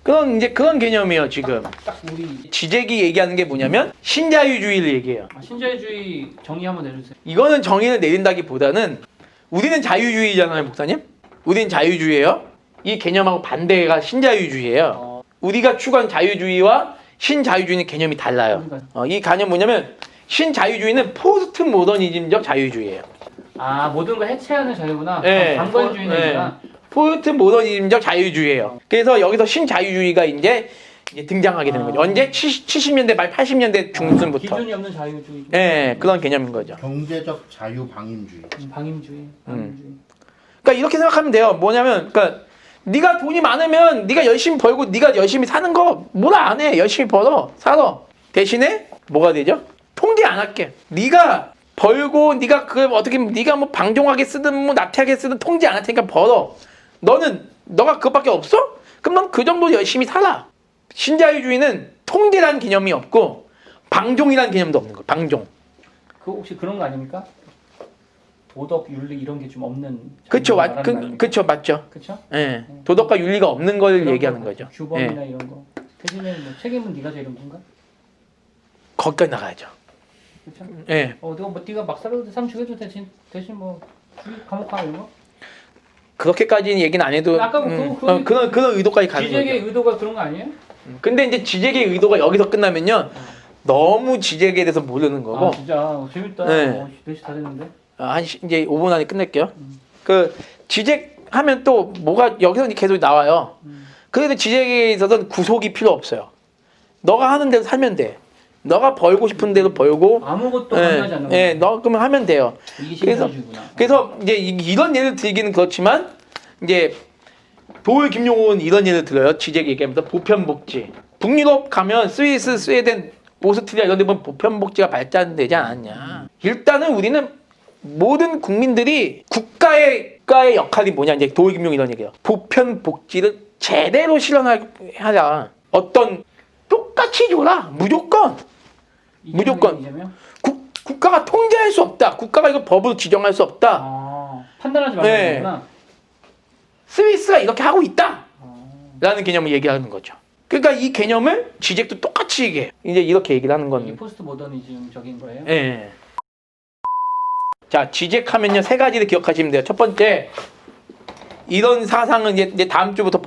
그런 개념이에요 지금.
딱 우리
지적이 얘기하는 게 뭐냐면 신자유주의를 얘기해요.
신자유주의 정의 한번 내주세요.
이거는 정의를 내린다기보다는 우리는 자유주의잖아요, 목사님. 우리는 자유주의예요. 이 개념하고 반대가 신자유주의예요. 우리가 추구한 자유주의와 신자유주의는 개념이 달라요.
그러니까요.
이 개념 뭐냐면 신자유주의는 포스트 모더니즘적 자유주의예요.
아 모든 걸 해체하는 자유구나.
네.
강권주의는
네.
아니라.
포스트 모더니즘적 자유주의예요. 그래서 여기서 신자유주의가 이제 등장하게 되는 거죠. 언제? 70년대 말 80년대 중순부터.
기준이 없는 자유주의.
네, 그런 개념인 거죠.
경제적 자유 방임주의.
방임주의. 방임주의.
그러니까 이렇게 생각하면 돼요. 뭐냐면, 그러니까 네가 돈이 많으면 네가 열심히 벌고 네가 열심히 사는 거 뭐라 안 해. 열심히 벌어, 살아. 대신에 뭐가 되죠? 통제 안 할게. 네가 벌고 네가 그 어떻게 네가 뭐 방종하게 쓰든 뭐 나태하게 쓰든 통제 안 할 테니까 벌어. 너가 그것밖에 없어? 그럼 넌 그 정도 열심히 살아. 신자유주의는 통제라는 개념이 없고 방종이라는 개념도 없는 거예요. 방종.
그 혹시 그런 거 아닙니까? 도덕 윤리 이런 게 좀 없는.
그쵸,
말하는 거 아닙니까?
그쵸, 맞죠.
그쵸?
예, 도덕과 윤리가 없는 걸
그런
얘기하는
거,
거죠.
규범이나
예,
이런 거. 대신에 뭐 책임은 네가 제일 건가?
거기까지 나가야죠.
그쵸?
예,
네가 막 살아도 삶 죽여도 대신 뭐 감옥 가 이런 거?
그렇게까지는 얘기는 안 해도
아까 뭐 그거-
그런 의도까지 가는
지적의
거죠.
의도가 그런 거 아니에요?
근데 이제 지적의 의도가 여기서 끝나면요, 너무 지적에 대해서 모르는 거고.
아 진짜 재밌다.
네.
4시 다 됐는데.
이제 5분 안에 끝낼게요. 그 지적하면 또 뭐가 여기서 이제 계속 나와요. 그래도 지적에 있어서는 구속이 필요 없어요. 너가 하는 대로 살면 돼. 너가 벌고 싶은 대로 벌고.
아무것도 강요하지 않는
예,
거야.
너 그러면 하면 돼요.
이게
그래서-
신자유주의구나.
그래서 이제 이런 예를 들기는 그렇지만 이제 도울 김용호는 이런 예를 들어요. 지적 얘기하면서 보편복지. 북유럽 가면 스위스, 스웨덴, 오스트리아 이런 데 보면 보편복지가 발전되지 않았냐. 일단은 우리는 모든 국민들이 국가의 역할이 뭐냐. 이제 도울 김용호 이런 얘기예요. 보편복지를 제대로 실현하자. 어떤 똑같이 줘라. 무조건. 무조건.
이재명?
국가가 통제할 수 없다. 국가가 이거 법으로 지정할 수 없다.
판단하지
네.
말라는 거구나.
스위스가 이렇게 하고 있다.
아,
라는 개념을 얘기하는 거죠. 그러니까 이 개념을 지적도 똑같이 얘기해. 이제 이렇게 얘기를 하는
이게
건.
포스트 모더니즘적인 거예요?
예. 자, 지적하면요, 3가지를 기억하시면 돼요. 첫 번째, 이런 사상은 이제 다음 주부터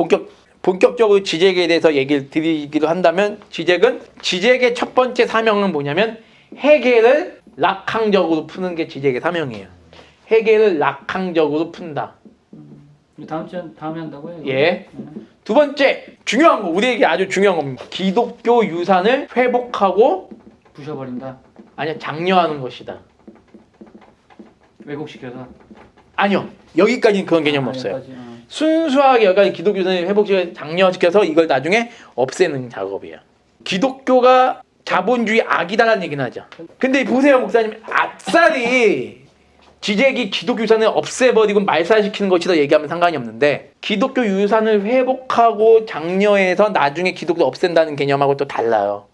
본격적으로 지적에 대해서 얘기를 드리기로 한다면, 지적의 첫 번째 사명은 뭐냐면, 해결을 락항적으로 푸는 게 지적의 사명이에요. 해결을 락항적으로 푼다.
다음에 한다고요?
예. 두 번째, 중요한 거, 우리에게 아주 중요한 겁니다. 기독교 유산을 회복하고,
부셔버린다.
아니야, 장려하는 것이다.
왜곡시켜서.
아니요, 여기까지는 그런 개념 없어요.
여기까지,
순수하게 여기까지 기독교 유산을 회복시켜 장려시켜서 이걸 나중에 없애는 작업이에요. 기독교가 자본주의 악이다라는 얘기는 하죠. 근데 보세요, 목사님, 아싸리 지적이 기독교 유산을 없애버리고 말살시키는 것이다 얘기하면 상관이 없는데, 기독교 유산을 회복하고 장려해서 나중에 기독교 없앤다는 개념하고 또 달라요.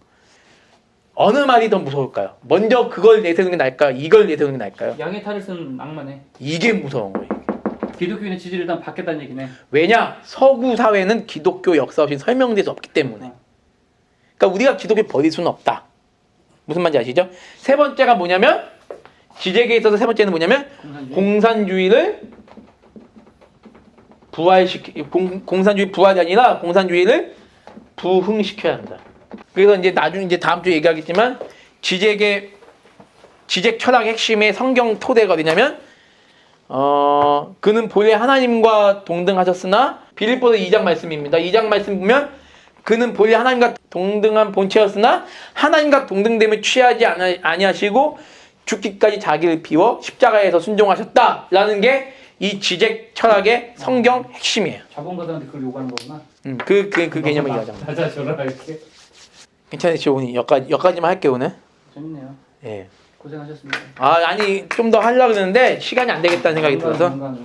어느 말이 더 무서울까요? 먼저 그걸 내세우는 게 나을까요? 이걸 내세우는 게 나을까요?
양의 탈을 쓴 악마네.
이게 무서운 거예요.
기독교인의 지지를 일단 받겠다는 얘기네.
왜냐? 서구 사회는 기독교 역사 없이 설명될 수 없기 때문에. 그러니까 우리가 기독교 버릴 수는 없다. 무슨 말인지 아시죠? 세 번째가 뭐냐면, 지적에 있어서 세 번째는 뭐냐면, 공산주의를 공산주의 부활이 아니라 공산주의를 부흥시켜야 한다. 그래서 이제 나중에 이제 다음 주에 얘기하겠지만, 지적 철학의 핵심의 성경 토대가 어디냐면, 그는 본래 하나님과 동등하셨으나, 빌립보서 2장 말씀입니다. 2장 말씀 보면, 그는 본래 하나님과 동등한 본체였으나 하나님과 동등됨을 취하지 아니하시고 죽기까지 자기를 비워 십자가에서 순종하셨다라는 게 이 지적 철학의 성경 핵심이에요.
자본가들한테 그걸 요구하는 거구나.
그 개념을 이해하자면.
찾아줘라 이렇게.
괜찮으시죠? 오늘 여기까지만 할게요 오늘.
재밌네요.
예.
고생하셨습니다.
아니 좀 더 하려고 했는데 시간이 안 되겠다는 생각이 들어서.
건강.